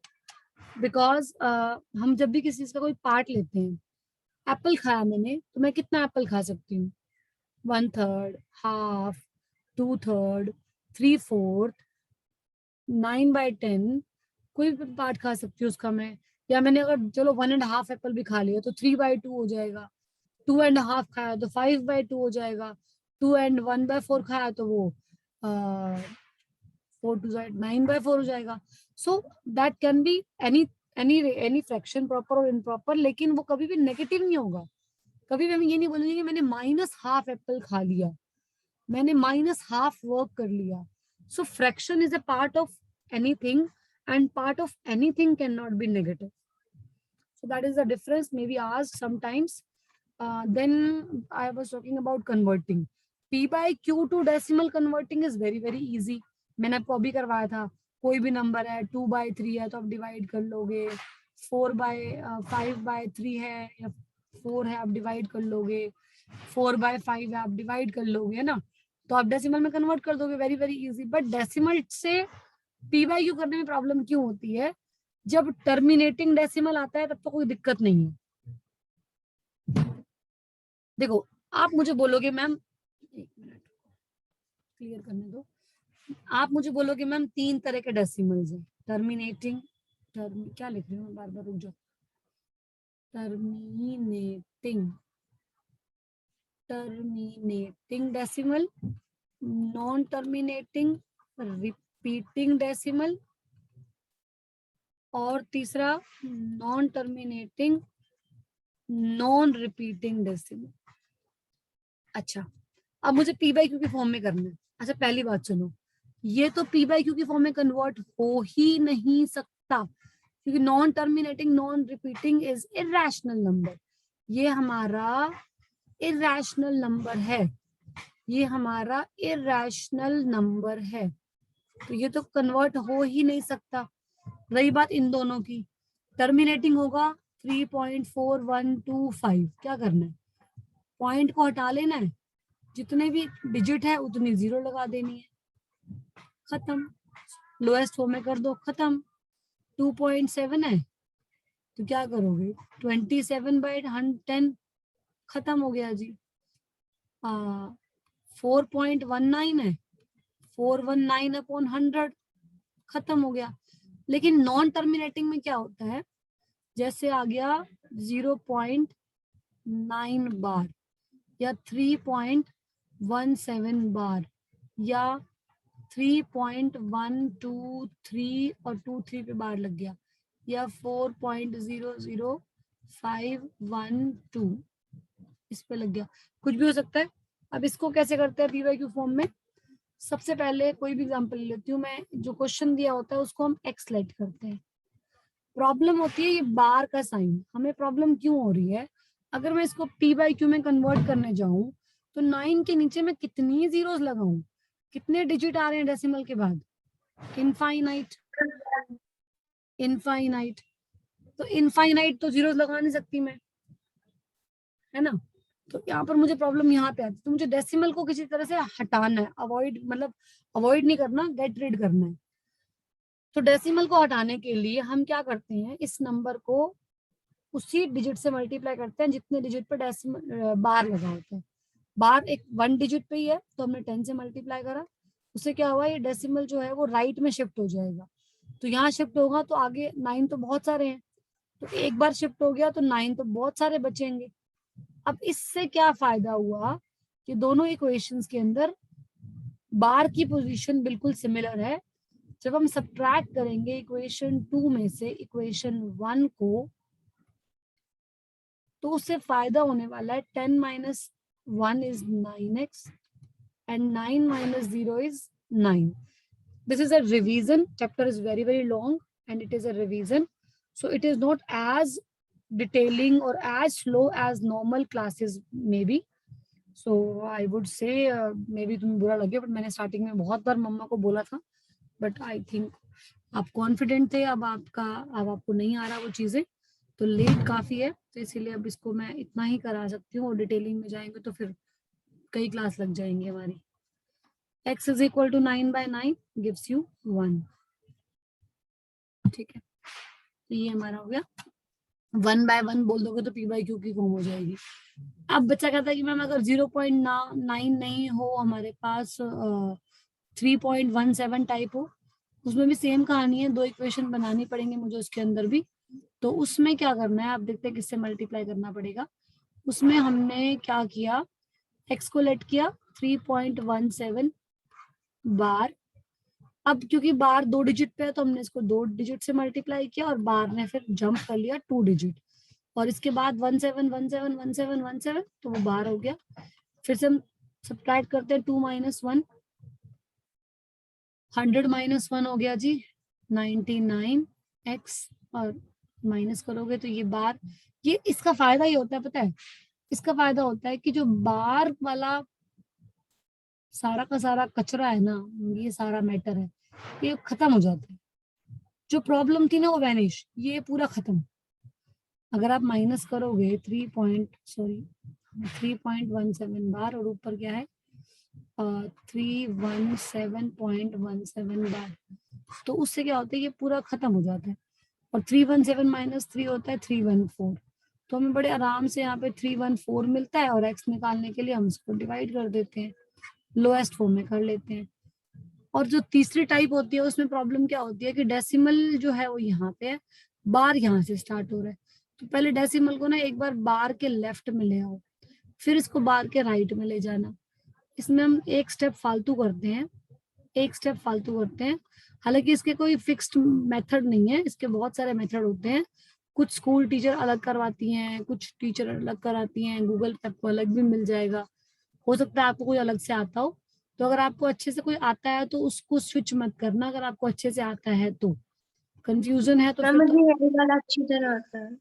Speaker 1: because हम जब भी किसी चीज का कोई पार्ट लेते हैं, एप्पल खाया मैंने, तो मैं कितना एप्पल खा सकती हूँ? 1/3, हाफ, 2/3, 3/4, 9/10, कोई भी पार्ट खा सकती हूँ उसका मैं। या मैंने अगर चलो 1.5 एप्पल भी खा लिया तो 3/2 हो जाएगा। 2.5 खाया तो 5/2 हो जाएगा। 2 and 1/4 खाया तो वो 4 to 9/4 हो जाएगा। So that can be any fraction, proper और इम्प्रॉपर, लेकिन वो कभी भी नेगेटिव नहीं होगा। कभी भी हम ये नहीं बोलेंगे कि मैंने -1/2 एप्पल खा लिया, मैंने -1/2 वर्क कर लिया। So fraction is a part of anything, and part of anything can not be negative. So that is the difference, maybe asked sometimes. Then I was talking about converting. p/q to decimal converting is very very easy. मैंने आपको अभी करवाया था, कोई भी नंबर है 2/3 है तो आप डिवाइड कर लोगे, 5/3 है या 4 है आप डिवाइड कर लोगे, 4/5 है आप डिवाइड कर लोगे, है ना। तो आप डेसिमल में कन्वर्ट कर दोगे, very very easy. But decimal से p/q करने में प्रॉब्लम क्यों होती है? जब टर्मिनेटिंग डेसिमल आता है तब तो कोई दिक्कत नहीं है। देखो, आप मुझे बोलोगे मैम, एक मिनट क्लियर करने दो, आप मुझे बोलोगे मैम 3 तरह के डेसिमल्स हैं, टर्मिनेटिंग, क्या लिख रही हूँ बार बार, रुक जाओ, terminating terminating decimal, non terminating repeating decimal, और तीसरा non terminating non repeating decimal. अच्छा, अब मुझे पी बाई क्यू की फॉर्म में करना है। अच्छा, पहली बात सुनो, ये तो पी बाई क्यू की फॉर्म में कन्वर्ट हो ही नहीं सकता, क्योंकि non terminating non repeating is irrational number. ये हमारा इरेशनल नंबर है, ये हमारा इरेशनल नंबर है, तो ये तो कन्वर्ट हो ही नहीं सकता। रही बात इन दोनों की, टर्मिनेटिंग होगा 3.4125, क्या करना है, पॉइंट को हटा लेना है, जितने भी डिजिट है उतनी जीरो लगा देनी है, खत्म। लोएस्ट फॉर्म में कर दो, खत्म। 2.7 है तो क्या करोगे, 27/10, खत्म हो गया जी। 4.19 है, 419/100, खत्म हो गया। लेकिन नॉन टर्मिनेटिंग में क्या होता है, जैसे आ गया 0.9 बार या 3.17 बार या 3.123 और 23 पे बार लग गया, या 4.00512 इस पे लग गया, कुछ भी हो सकता है। अब इसको कैसे करते हैं पी वाई क्यू फॉर्म में, सबसे पहले कोई भी एग्जांपल लेती हूँ मैं, जो क्वेश्चन दिया होता है उसको हम एक्स लेट करते हैं। प्रॉब्लम होती है ये बार का साइन, हमें प्रॉब्लम क्यों हो रही है, अगर मैं इसको पी बाई क्यू में कन्वर्ट करने जाऊं तो 9 के नीचे मैं कितनी जीरोस लगाऊं, कितने डिजिट आ रहे हैं डेसिमल के बाद, इनफाइनाइट, इनफाइनाइट। तो इनफाइनाइट तो जीरोस लगा नहीं सकती मैं, है ना। तो यहाँ पर मुझे प्रॉब्लम यहाँ पे आती है, तो मुझे डेसिमल को किसी तरह से हटाना है, अवॉइड, मतलब अवॉइड नहीं करना, गेट रिड करना है। तो डेसिमल को हटाने के लिए हम क्या करते हैं, इस नंबर को उसी डिजिट से मल्टीप्लाई करते हैं जितने डिजिट पे डेसिमल बार लगा होता है। बार एक 1 डिजिट पे ही है तो हमने 10 से मल्टीप्लाई करा, उससे क्या हुआ, ये डेसिमल जो है वो राइट में शिफ्ट हो जाएगा। तो यहाँ शिफ्ट होगा तो आगे 9 तो बहुत सारे हैं, तो एक बार शिफ्ट हो गया तो 9 तो बहुत सारे बचेंगे। अब इससे क्या फायदा हुआ कि दोनों इक्वेशंस के अंदर बार की पोजीशन बिल्कुल सिमिलर है। जब हम सब्ट्रैक्ट करेंगे इक्वेशन 2 में से इक्वेशन 1 को, तो उससे फायदा होने वाला है 10 minus 1 is 9x and 9 minus 0 is 9. This is a revision. Chapter is very, very long and it is a revision. So it is not as detailing or as slow as normal classes maybe. So I would say maybe तुम्हें बुरा लगे, but मैंने स्टार्टिंग में बहुत बार मम्मा को बोला था, but I think आप कॉन्फिडेंट थे, अब आपको नहीं आ रहा वो चीजें, तो लेट काफी है, तो इसीलिए अब इसको मैं इतना ही करा सकती हूँ, और डिटेलिंग में जाएंगे तो फिर कई क्लास लग जाएंगी हमारी। x is equal to 9/9 gives you 1, ठीक है। तो ये हमारा हो गया, 1/1 बोल दोगे तो पी बाई क्यू की फॉर्म हो जाएगी। अब बच्चा कहता है कि मैम अगर 0.9 नहीं हो हमारे पास, 3.17 टाइप हो, उसमें भी सेम कहानी है, 2 इक्वेशन बनानी पड़ेंगे मुझे उसके अंदर भी। तो उसमें क्या करना है, आप देखते हैं किससे मल्टीप्लाई करना पड़ेगा। उसमें हमने क्या किया, x को लेट किया 3.17 बार। अब क्योंकि बार 2 डिजिट पे है तो हमने इसको 2 डिजिट से मल्टीप्लाई किया, और बार ने फिर जंप कर लिया 2 डिजिट, और इसके बाद 17171717 तो वो बार हो गया। फिर से हम सब्ट्रैक्ट करते हैं 2 माइनस 1, 100 माइनस 1 हो गया जी 99x, और माइनस करोगे तो ये बार, ये इसका फायदा ये होता है, पता है, इसका फायदा होता है कि जो बार वाला सारा का सारा कचरा है ना, ये सारा मैटर है, ये खत्म हो जाता है। जो प्रॉब्लम थी ना वो वैनिश, ये पूरा खत्म। अगर आप माइनस करोगे 3.17 बार, और ऊपर क्या है 317.17 बार, तो उससे क्या होता है, ये पूरा खत्म हो जाता है। और 317 माइनस 3 होता है 314, तो हमें बड़े आराम से यहाँ पे 314 मिलता है, और एक्स निकालने के लिए हम इसको डिवाइड कर देते हैं, लोएस्ट फॉर्म में कर लेते हैं। और जो तीसरी टाइप होती है उसमें प्रॉब्लम क्या होती है कि डेसिमल जो है वो यहाँ पे है, बार यहाँ से स्टार्ट हो रहा है, तो पहले डेसिमल को ना एक बार बार के लेफ्ट में ले आओ, फिर इसको बार के राइट में ले जाना। इसमें हम एक स्टेप फालतू करते हैं, एक स्टेप फालतू करते हैं। हालांकि इसके कोई फिक्स्ड मेथड नहीं है, इसके बहुत सारे मेथड होते हैं। कुछ स्कूल टीचर अलग करवाती हैं, कुछ टीचर अलग कराती हैं, गूगल पे आपको अलग भी मिल जाएगा। हो सकता है आपको कोई अलग से आता हो। तो अगर आपको अच्छे से कोई आता है तो उसको स्विच मत करना, अगर आपको अच्छे से आता है तो। कंफ्यूजन है तो
Speaker 2: मैम
Speaker 1: फिर तो
Speaker 2: मुझे ये वाला अच्छी तरह आता है।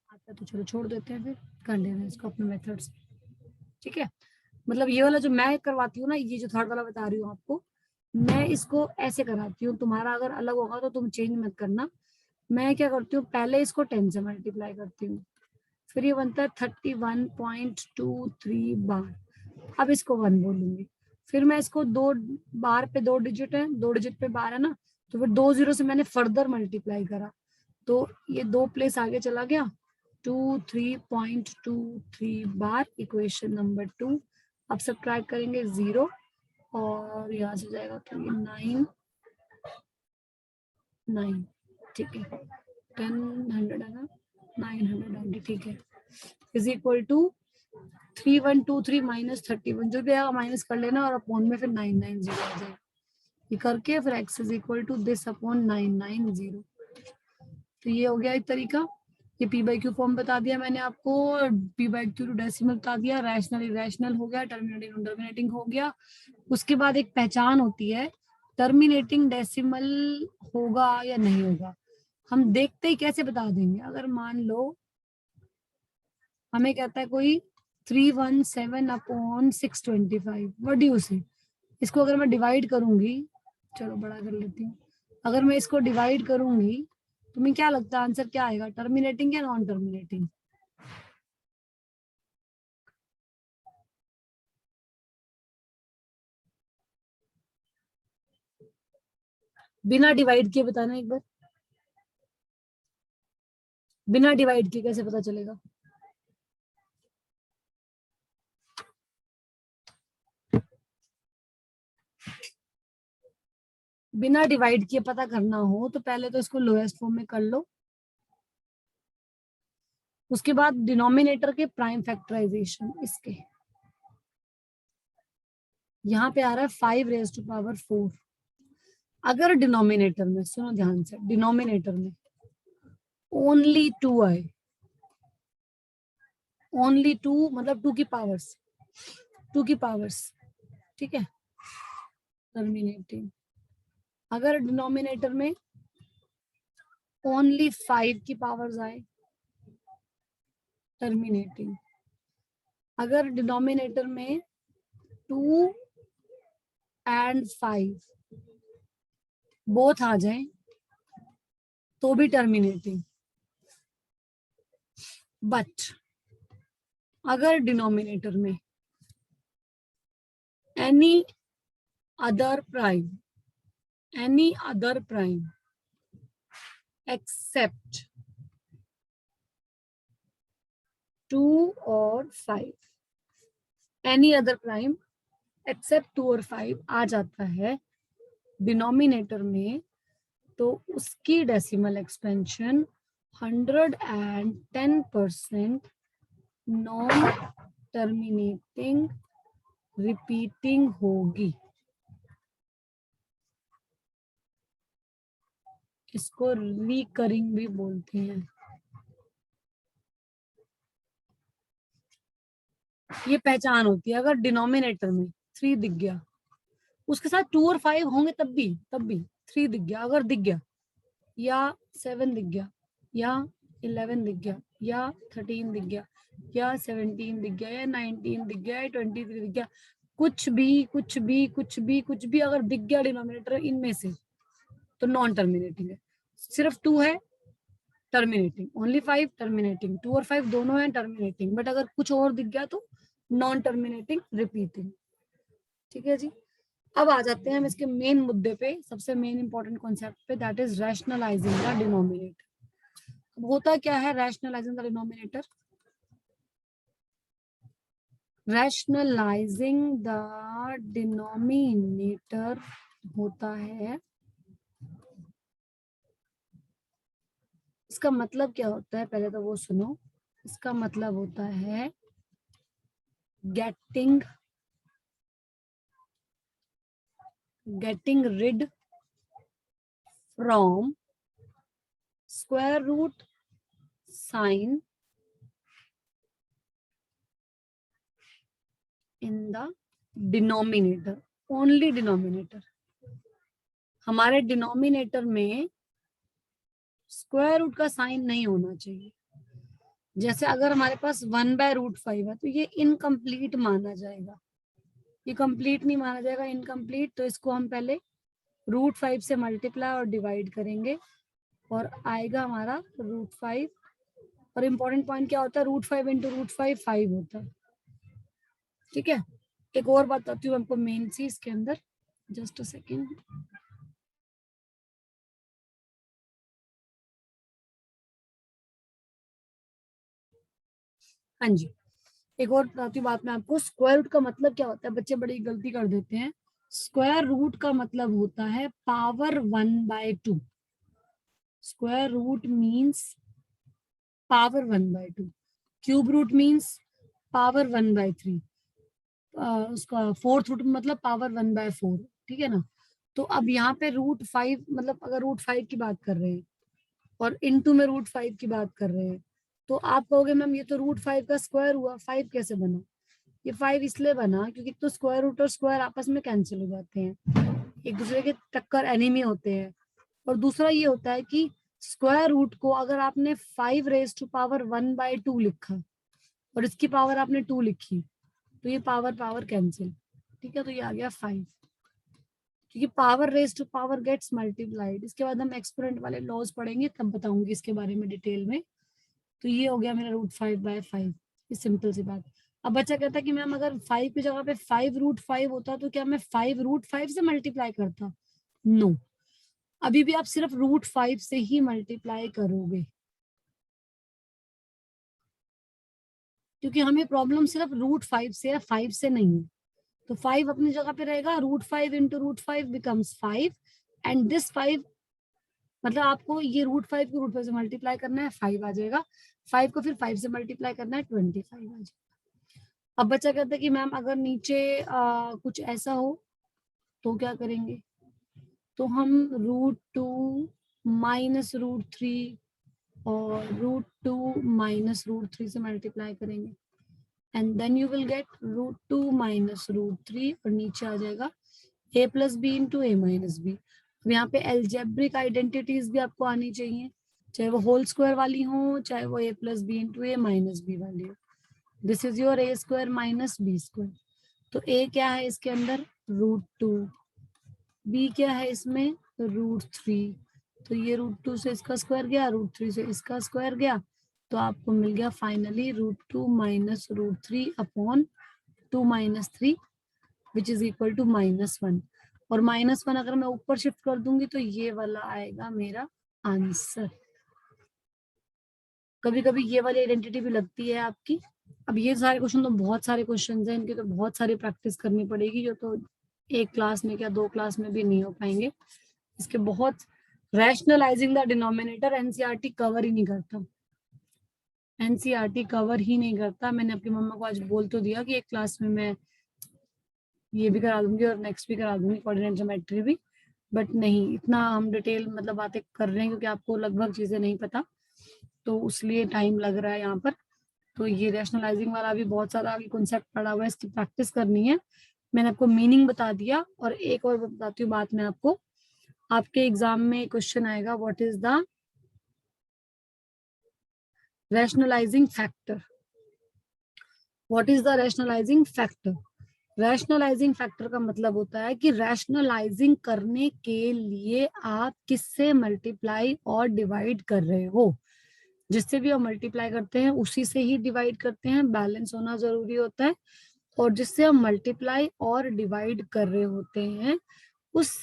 Speaker 1: आता है तो चलो छोड़ देते हैं, फिर कर लेना इसको अपने मेथड से। ठीक है, मतलब ये वाला जो मैं करवाती हूँ ना, ये जो थर्ड वाला बता रही हूँ आपको, मैं इसको ऐसे कराती हूँ। तुम्हारा अगर अलग होगा तो तुम चेंज मत करना। मैं क्या करती हूँ, पहले इसको 10 से मल्टीप्लाई करती हूँ, फिर ये बनता है 31.23 बार। अब इसको 1 बोलूंगी। फिर मैं इसको दो बार पे, 2 डिजिट है, 2 डिजिट पे बार है ना, तो फिर 2 जीरो से मैंने फर्दर मल्टीप्लाई करा, तो ये 2 प्लेस आगे चला गया। 23.23 बार, इक्वेशन नंबर 2। अब सब्ट्रैक्ट करेंगे 0 और यहाँ से जाएगा तो ये 9, ठीक है, 10 100 है ना, 990, ठीक है, इज इक्वल टू 3123 माइनस 31, जो भी आएगा माइनस कर लेना और अपॉन में फिर 990 आ जाएगा। ये करके फिर x is equal to this upon 990। तो ये हो गया एक तरीका। ये p बाई क्यू फॉर्म बता दिया मैंने आपको, p by q to decimal बता दिया, रैशनल इरेशनल हो गया, टर्मिनेटिंग नॉन टर्मिनेटिंग हो गया। उसके बाद एक पहचान होती है, टर्मिनेटिंग डेसिमल होगा या नहीं होगा। हम देखते ही कैसे बता देंगे, अगर मान लो हमें कहता है कोई 317 अपॉन 625, व्हाट डू यू से, इसको अगर मैं डिवाइड करूंगी, चलो बड़ा कर लेती हूँ, अगर मैं इसको डिवाइड करूंगी, तुम्हें क्या लगता है आंसर क्या आएगा, टर्मिनेटिंग या नॉन टर्मिनेटिंग? बिना डिवाइड किए बताना एक बार, बिना डिवाइड किए कैसे पता चलेगा? बिना डिवाइड किए पता करना हो तो पहले तो इसको लोएस्ट फॉर्म में कर लो, उसके बाद डिनोमिनेटर के प्राइम फैक्टराइजेशन इसके, यहाँ पे आ रहा है 5 raised to power 4। अगर डिनोमिनेटर में, सुनो ध्यान से, डिनोमिनेटर में ओनली 2 आए, ओनली 2 मतलब 2 की पावर्स, 2 की पावर्स, ठीक है, टर्मिनेटिंग। अगर डिनोमिनेटर में ओनली 5 की पावर्स आए, टर्मिनेटिंग। अगर डिनोमिनेटर में 2 एंड 5 बोथ आ जाए तो भी टर्मिनेटिंग। बट अगर डिनोमिनेटर में any other prime, any other prime except 2 और 5, एनी अदर प्राइम एक्सेप्ट 2 और 5 आ जाता है डिनोमिनेटर में, तो उसकी decimal expansion 110% non terminating repeating होगी। इसको रिकरिंग भी बोलते हैं। ये पहचान होती है, अगर डिनोमिनेटर में 3 दिख गया, उसके साथ 2 और 5 होंगे तब भी 3 दिख गया, अगर दिख गया, या 7 दिख गया, या 11 दिख गया, या 13 दिख गया, या 17 दिख गया, या 19 दिख गया, या 23 दिख गया, कुछ भी अगर दिख गया डिनोमिनेटर इनमें से, तो नॉन टर्मिनेटिंग है। सिर्फ 2 है टर्मिनेटिंग, ओनली 5 टर्मिनेटिंग, 2 और 5 दोनों है टर्मिनेटिंग, बट अगर कुछ और दिख गया तो नॉन टर्मिनेटिंग रिपीटिंग। ठीक है जी। अब आ जाते हैं हम इसके मेन मुद्दे पे, सबसे मेन इंपॉर्टेंट कॉन्सेप्ट पे, that is rationalising the denominator. अब होता क्या है rationalising the denominator? Rationalising the denominator होता है, इसका मतलब क्या होता है पहले तो वो सुनो। इसका मतलब होता है getting rid from square root sign in the denominator, only denominator. हमारे डिनोमिनेटर में स्क्वायर रूट का साइन नहीं होना चाहिए. जैसे अगर हमारे पास 1/√5 है तो ये इनकम्प्लीट माना जाएगा, ये कंप्लीट नहीं माना जाएगा, इनकम्प्लीट. तो इसको हम पहले √5 से मल्टीप्लाई और डिवाइड करेंगे और आएगा हमारा √5. और इम्पोर्टेंट पॉइंट क्या होता है, √5 इंटू √5 5 होता है. ठीक है. एक और बताती हूँ आपको मेन सी इसके अंदर, जस्ट अ सेकेंड. हाँ जी, एक और बताती हूँ बात मैं आपको. स्क्वायर रूट का मतलब क्या होता है, बच्चे बड़ी गलती कर देते हैं. स्क्वायर रूट का मतलब होता है power 1/2. Square root means power 1/2. Cube root means power 1/3. उसका फोर्थ रूट मतलब पावर 1/4. ठीक है ना. तो अब यहाँ पे √5 मतलब अगर √5 की बात कर रहे हैं और इनटू में √5 की बात कर रहे हैं तो आप कहोगे मैम ये तो √5 का स्क्वायर हुआ, 5 कैसे बना. ये 5 इसलिए बना क्योंकि तो स्क्वायर रूट और स्क्वायर आपस में कैंसिल हो जाते हैं, एक दूसरे के टक्कर एनिमी होते हैं. और दूसरा ये होता है कि स्क्वायर रूट को अगर आपने 5 raised to power 1/2 लिखा और इसकी पावर आपने 2 लिखी तो ये पावर पावर कैंसिल. ठीक है. तो ये आ गया 5 क्योंकि power raise to power gets multiplied. इसके बाद हम एक्सपोनेंट वाले लॉज पढ़ेंगे तब बताऊंगी इसके बारे में डिटेल में. तो ये हो गया मेरा √5/5. ये सिंपल सी बात. अब बच्चा कहता है कि मैम अगर 5 की जगह पे 5√5 होता तो क्या मैं 5√5 से मल्टीप्लाई करता. नो, अभी भी आप सिर्फ √5 से ही मल्टीप्लाई करोगे क्योंकि हमें प्रॉब्लम सिर्फ √5 से है, 5 से नहीं है. तो 5 अपनी जगह पे रहेगा. √5 इंटू √5 बिकम्स 5 एंड दिस 5 मतलब आपको ये √5 को √5 से मल्टीप्लाई करना है, 5 आ जाएगा. 5 को फिर 5 से मल्टीप्लाई करना है, 25 आ जाएगा. अब बच्चा कहता है कि मैम अगर नीचे कुछ ऐसा हो तो क्या करेंगे. तो हम √2 माइनस √3 और √2 माइनस √3 से मल्टीप्लाई करेंगे and then you will get √2 minus √3 और नीचे आ जाएगा a+b इंटू a-b. अब यहाँ पे एल्जेब्रिक आइडेंटिटीज भी आपको आनी चाहिए, चाहे वो होल स्क्वायर वाली हो चाहे वो a+b इंटू a-b वाली हो. This is your a² minus b². तो a क्या है इसके अंदर, √2. b क्या है इसमें, √3. तो ये √2 से इसका स्क्वायर गया, √3 से इसका स्क्वायर गया. तो आपको मिल गया finally √2 minus √3 upon 2 minus 3 which is equal to -1. और -1 अगर मैं ऊपर शिफ्ट कर दूंगी तो ये वाला आएगा मेरा आंसर. कभी कभी ये वाली आइडेंटिटी भी लगती है आपकी. अब ये सारे क्वेश्चन तो बहुत सारे क्वेश्चन हैं, इनकी तो बहुत सारी प्रैक्टिस करनी पड़ेगी जो तो एक क्लास में क्या 2 क्लास में भी नहीं हो पाएंगे. इसके बहुत rationalising the denominator NCERT cover ही नहीं करता. एनसीईआरटी कवर ही नहीं करता. मैंने अपनी मम्मा को आज बोल तो दिया कि एक क्लास में मैं ये भी करा दूंगी और नेक्स्ट भी करा दूंगी कोऑर्डिनेट ज्योमेट्री भी, बट नहीं इतना हम डिटेल मतलब बातें कर रहे हैं क्योंकि आपको लगभग चीजें नहीं पता तो उसलिए टाइम लग रहा है यहाँ पर. तो ये रैशनलाइजिंग वाला भी बहुत सारा आगे कॉन्सेप्ट पढ़ा हुआ है, इसकी प्रैक्टिस करनी है. मैंने आपको मीनिंग बता दिया और एक और बताती हूँ बात मैं आपको. आपके एग्जाम में क्वेश्चन आएगा what is the rationalising factor. What is the rationalising factor. Rationalising factor का मतलब होता है कि रैशनलाइजिंग करने के लिए आप किससे मल्टीप्लाई और डिवाइड कर रहे हो. जिससे भी हम मल्टीप्लाई करते हैं उसी से ही डिवाइड करते हैं, बैलेंस होना जरूरी होता है. और जिससे हम मल्टीप्लाई और डिवाइड कर रहे होते हैं उस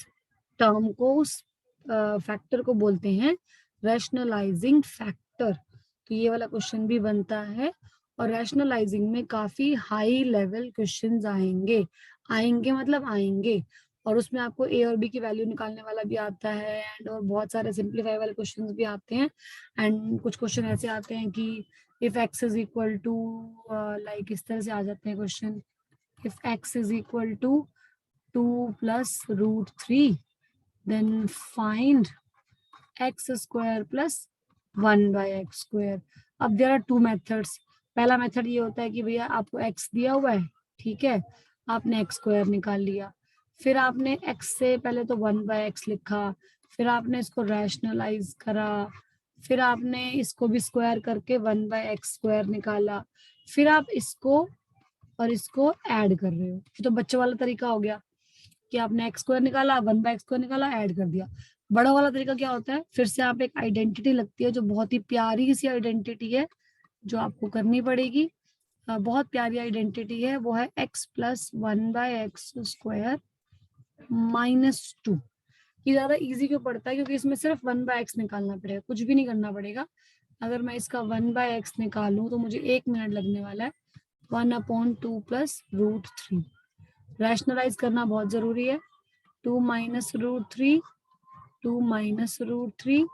Speaker 1: टर्म को, उस फैक्टर को बोलते हैं रैशनलाइजिंग फैक्टर. तो ये वाला क्वेश्चन भी बनता है और रैशनलाइजिंग में काफी हाई लेवल क्वेश्चंस आएंगे. आएंगे मतलब आएंगे. और उसमें आपको ए और बी की वैल्यू निकालने वाला भी आता है एंड और बहुत सारे सिंप्लीफाई वाले क्वेश्चंस भी आते हैं. एंड कुछ क्वेश्चन ऐसे आते हैं कि if x is equal to like इस तरह से आ जाते हैं question, if x is equal to 2 plus root 3 then find x square plus 1 by x square. अब देयर आर टू मेथड्स। पहला मेथड ये होता है कि भैया आपको x दिया हुआ है, ठीक है, आपने x स्क्वायर निकाल लिया, फिर आपने x से पहले तो 1 बाय एक्स लिखा, फिर आपने इसको रैशनलाइज करा, फिर आपने इसको भी स्क्वायर करके 1 बाय एक्स स्क्वायर निकाला, फिर आप इसको और इसको ऐड कर रहे हो। ये तो बच्चों वाला तरीका हो गया कि आपने एक्स स्क्वायर निकाला, 1 बाय एक्स स्क्वायर निकाला, ऐड कर दिया। बड़ा वाला तरीका क्या होता है, फिर से आप एक आइडेंटिटी लगती है जो बहुत ही प्यारी सी आइडेंटिटी है जो आपको करनी पड़ेगी। बहुत प्यारी आइडेंटिटी है, वो है x plus 1 by x square minus 2। ये ज्यादा इजी क्यों पड़ता है, क्योंकि इसमें सिर्फ 1 बाय एक्स निकालना पड़ेगा, कुछ भी नहीं करना पड़ेगा। अगर मैं इसका 1 बाय एक्स निकालूं तो मुझे 1 मिनट लगने वाला है। 1/2 प्लस रूट 3 रैशनलाइज करना बहुत जरूरी है। 2 माइनस रूट 3, 2 माइनस रूट 3,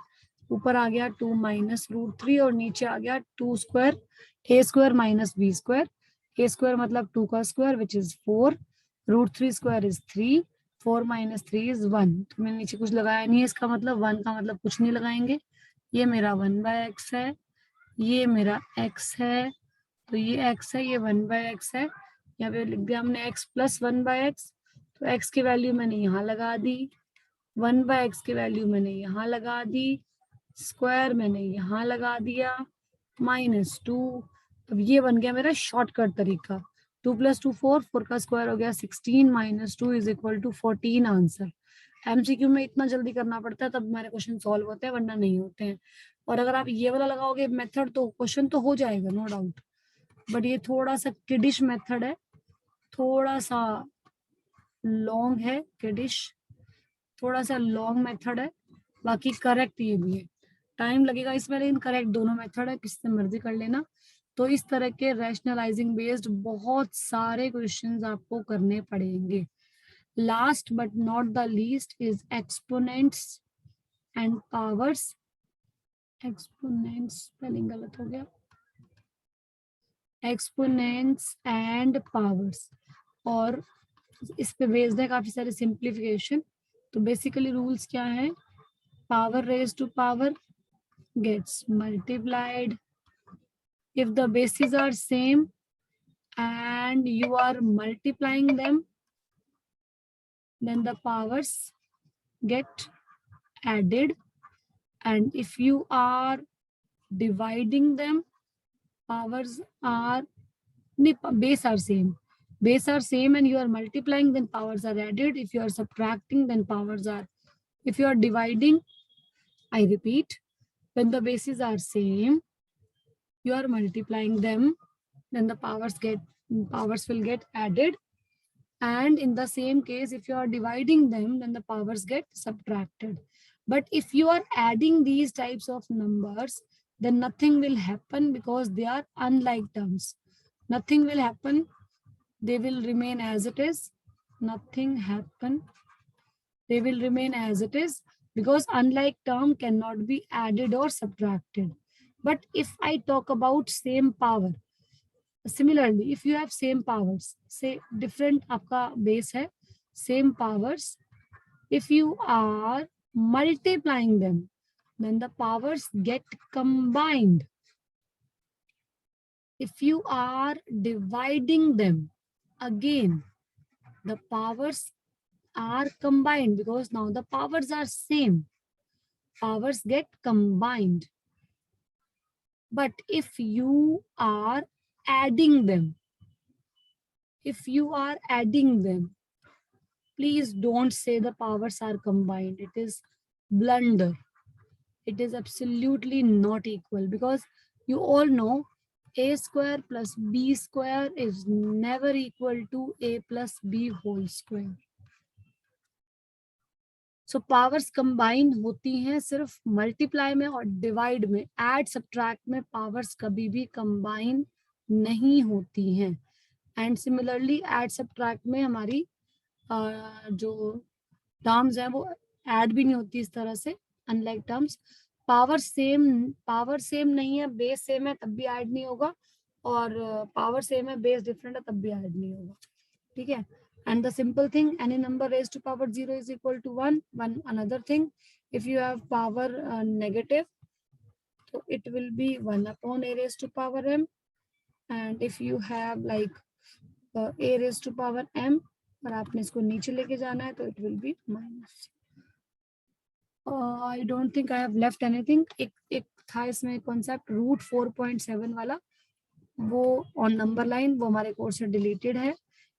Speaker 1: ऊपर आ गया 2 माइनस रूट 3 और नीचे आ गया 2 square, a square minus b square. A square मतलब 2 का square which is 4, root 3 square is 3, 4 minus 3 is 1। तो मैंने नीचे कुछ लगाया नहीं है, इसका मतलब 1 का मतलब कुछ नहीं लगाएंगे। ये मेरा 1 बाय एक्स है, ये मेरा x है, तो ये x है, ये 1 बाय एक्स है। यहाँ पे लिख दिया हमने x प्लस 1 बाय एक्स, तो x की वैल्यू मैंने यहाँ लगा दी, 1 बाय एक्स की वैल्यू मैंने यहाँ लगा दी, स्क्वायर मैंने यहाँ लगा दिया, -2। अब ये बन गया मेरा शॉर्टकट तरीका। 2 प्लस 2 4, 4 का स्क्वायर हो गया 16, -2 is equal to 14 answer. MCQ में इतना जल्दी करना पड़ता है तब हमारे क्वेश्चन सॉल्व होते हैं, वरना नहीं होते हैं। और अगर आप ये वाला लगाओगे मेथड तो क्वेश्चन तो हो जाएगा नो डाउट, बट ये थोड़ा सा किडिश मेथड है, थोड़ा सा लॉन्ग है, किडिश थोड़ा सा लॉन्ग मेथड है, बाकी करेक्ट ये भी है। टाइम लगेगा इसमें, लेकिन करेक्ट दोनों मेथड है, किससे मर्जी कर लेना। तो इस तरह के रैशनलाइजिंग बेस्ड बहुत सारे क्वेश्चंस आपको करने पड़ेंगे। Last but not the least is exponents and powers. Exponents spelling गलत हो गया, एक्सपोनेंट्स एंड पावर्स। और इस पे बेस्ड है काफी सारे सिंप्लीफिकेशन। तो बेसिकली रूल्स क्या है, power raised to power gets multiplied if the bases are same and you are multiplying them, then the powers get added, and if you are dividing them, powers are base are same and you are multiplying, then powers are added. If you are subtracting, then powers are, if you are dividing, I repeat, when the bases are same, you are multiplying them, then the powers will get added, and in the same case if you are dividing them, then the powers get subtracted. But if you are adding these types of numbers, then nothing will happen because they are unlike terms. Nothing will happen, they will remain as it is. Nothing happen, they will remain as it is, because unlike term cannot be added or subtracted. But if I talk about same power, similarly if you have same powers, say different आपका base है, same powers, if you are multiplying them, then the powers get combined. If you are dividing them, again the powers are combined, because now the powers are same, powers get combined. But if you are adding them, if you are adding them, please don't say the powers are combined. It is blunder. It is absolutely not equal, because you all know a square plus b square is never equal to a plus b whole square. So powers combine होती हैं सिर्फ मल्टीप्लाई में और डिवाइड में, ऐड सब्ट्रैक्ट में पावर्स कभी भी कंबाइन नहीं होती हैं। एंड सिमिलरली ऐड सब्ट्रैक्ट में हमारी जो टर्म्स हैं वो ऐड भी नहीं होती इस तरह से, अनलाइक टर्म्स। पावर सेम नहीं है, बेस सेम है तब भी ऐड नहीं होगा, और पावर सेम है बेस डिफरेंट है तब भी ऐड नहीं होगा, ठीक है। And the simple thing, any number raise to power 0 is equal to 1. One another thing, if you have power negative, so it will be 1 upon a raised to power m, and if you have like a raised to power m, और आपने इसको नीचे लेके जाना है तो it will be minus. I don't think I have left anything. एक था इसमें कॉन्सेप्ट रूट 4.7 वाला, वो ऑन नंबर लाइन, वो हमारे कोर्स से डिलीटेड है।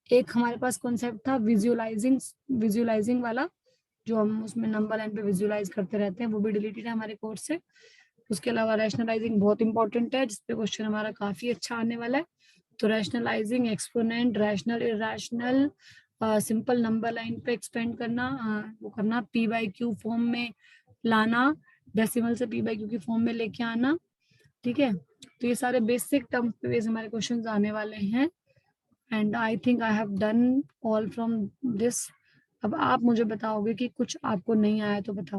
Speaker 1: एक हमारे पास कॉन्सेप्ट था विजुअलाइजिंग वाला, जो हम उसमें नंबर लाइन पे विजुअलाइज करते रहते हैं, वो भी डिलीटेड है हमारे कोर्स से। उसके अलावा रैशनलाइजिंग बहुत इंपॉर्टेंट है, जिसपे क्वेश्चन हमारा काफी अच्छा आने वाला है। तो rationalising, exponent, rational, irrational, simple number line पे एक्सपेंड करना, वो करना, पी बाई क्यू फॉर्म में लाना, डेसिमल से पी बाई क्यू की फॉर्म में लेके आना, ठीक है। तो ये सारे बेसिक टर्म पे बेस हमारे क्वेश्चंस आने वाले हैं, and I think I have done all from this. अब आप मुझे बताओगे कि कुछ आपको नहीं आया तो बताओ।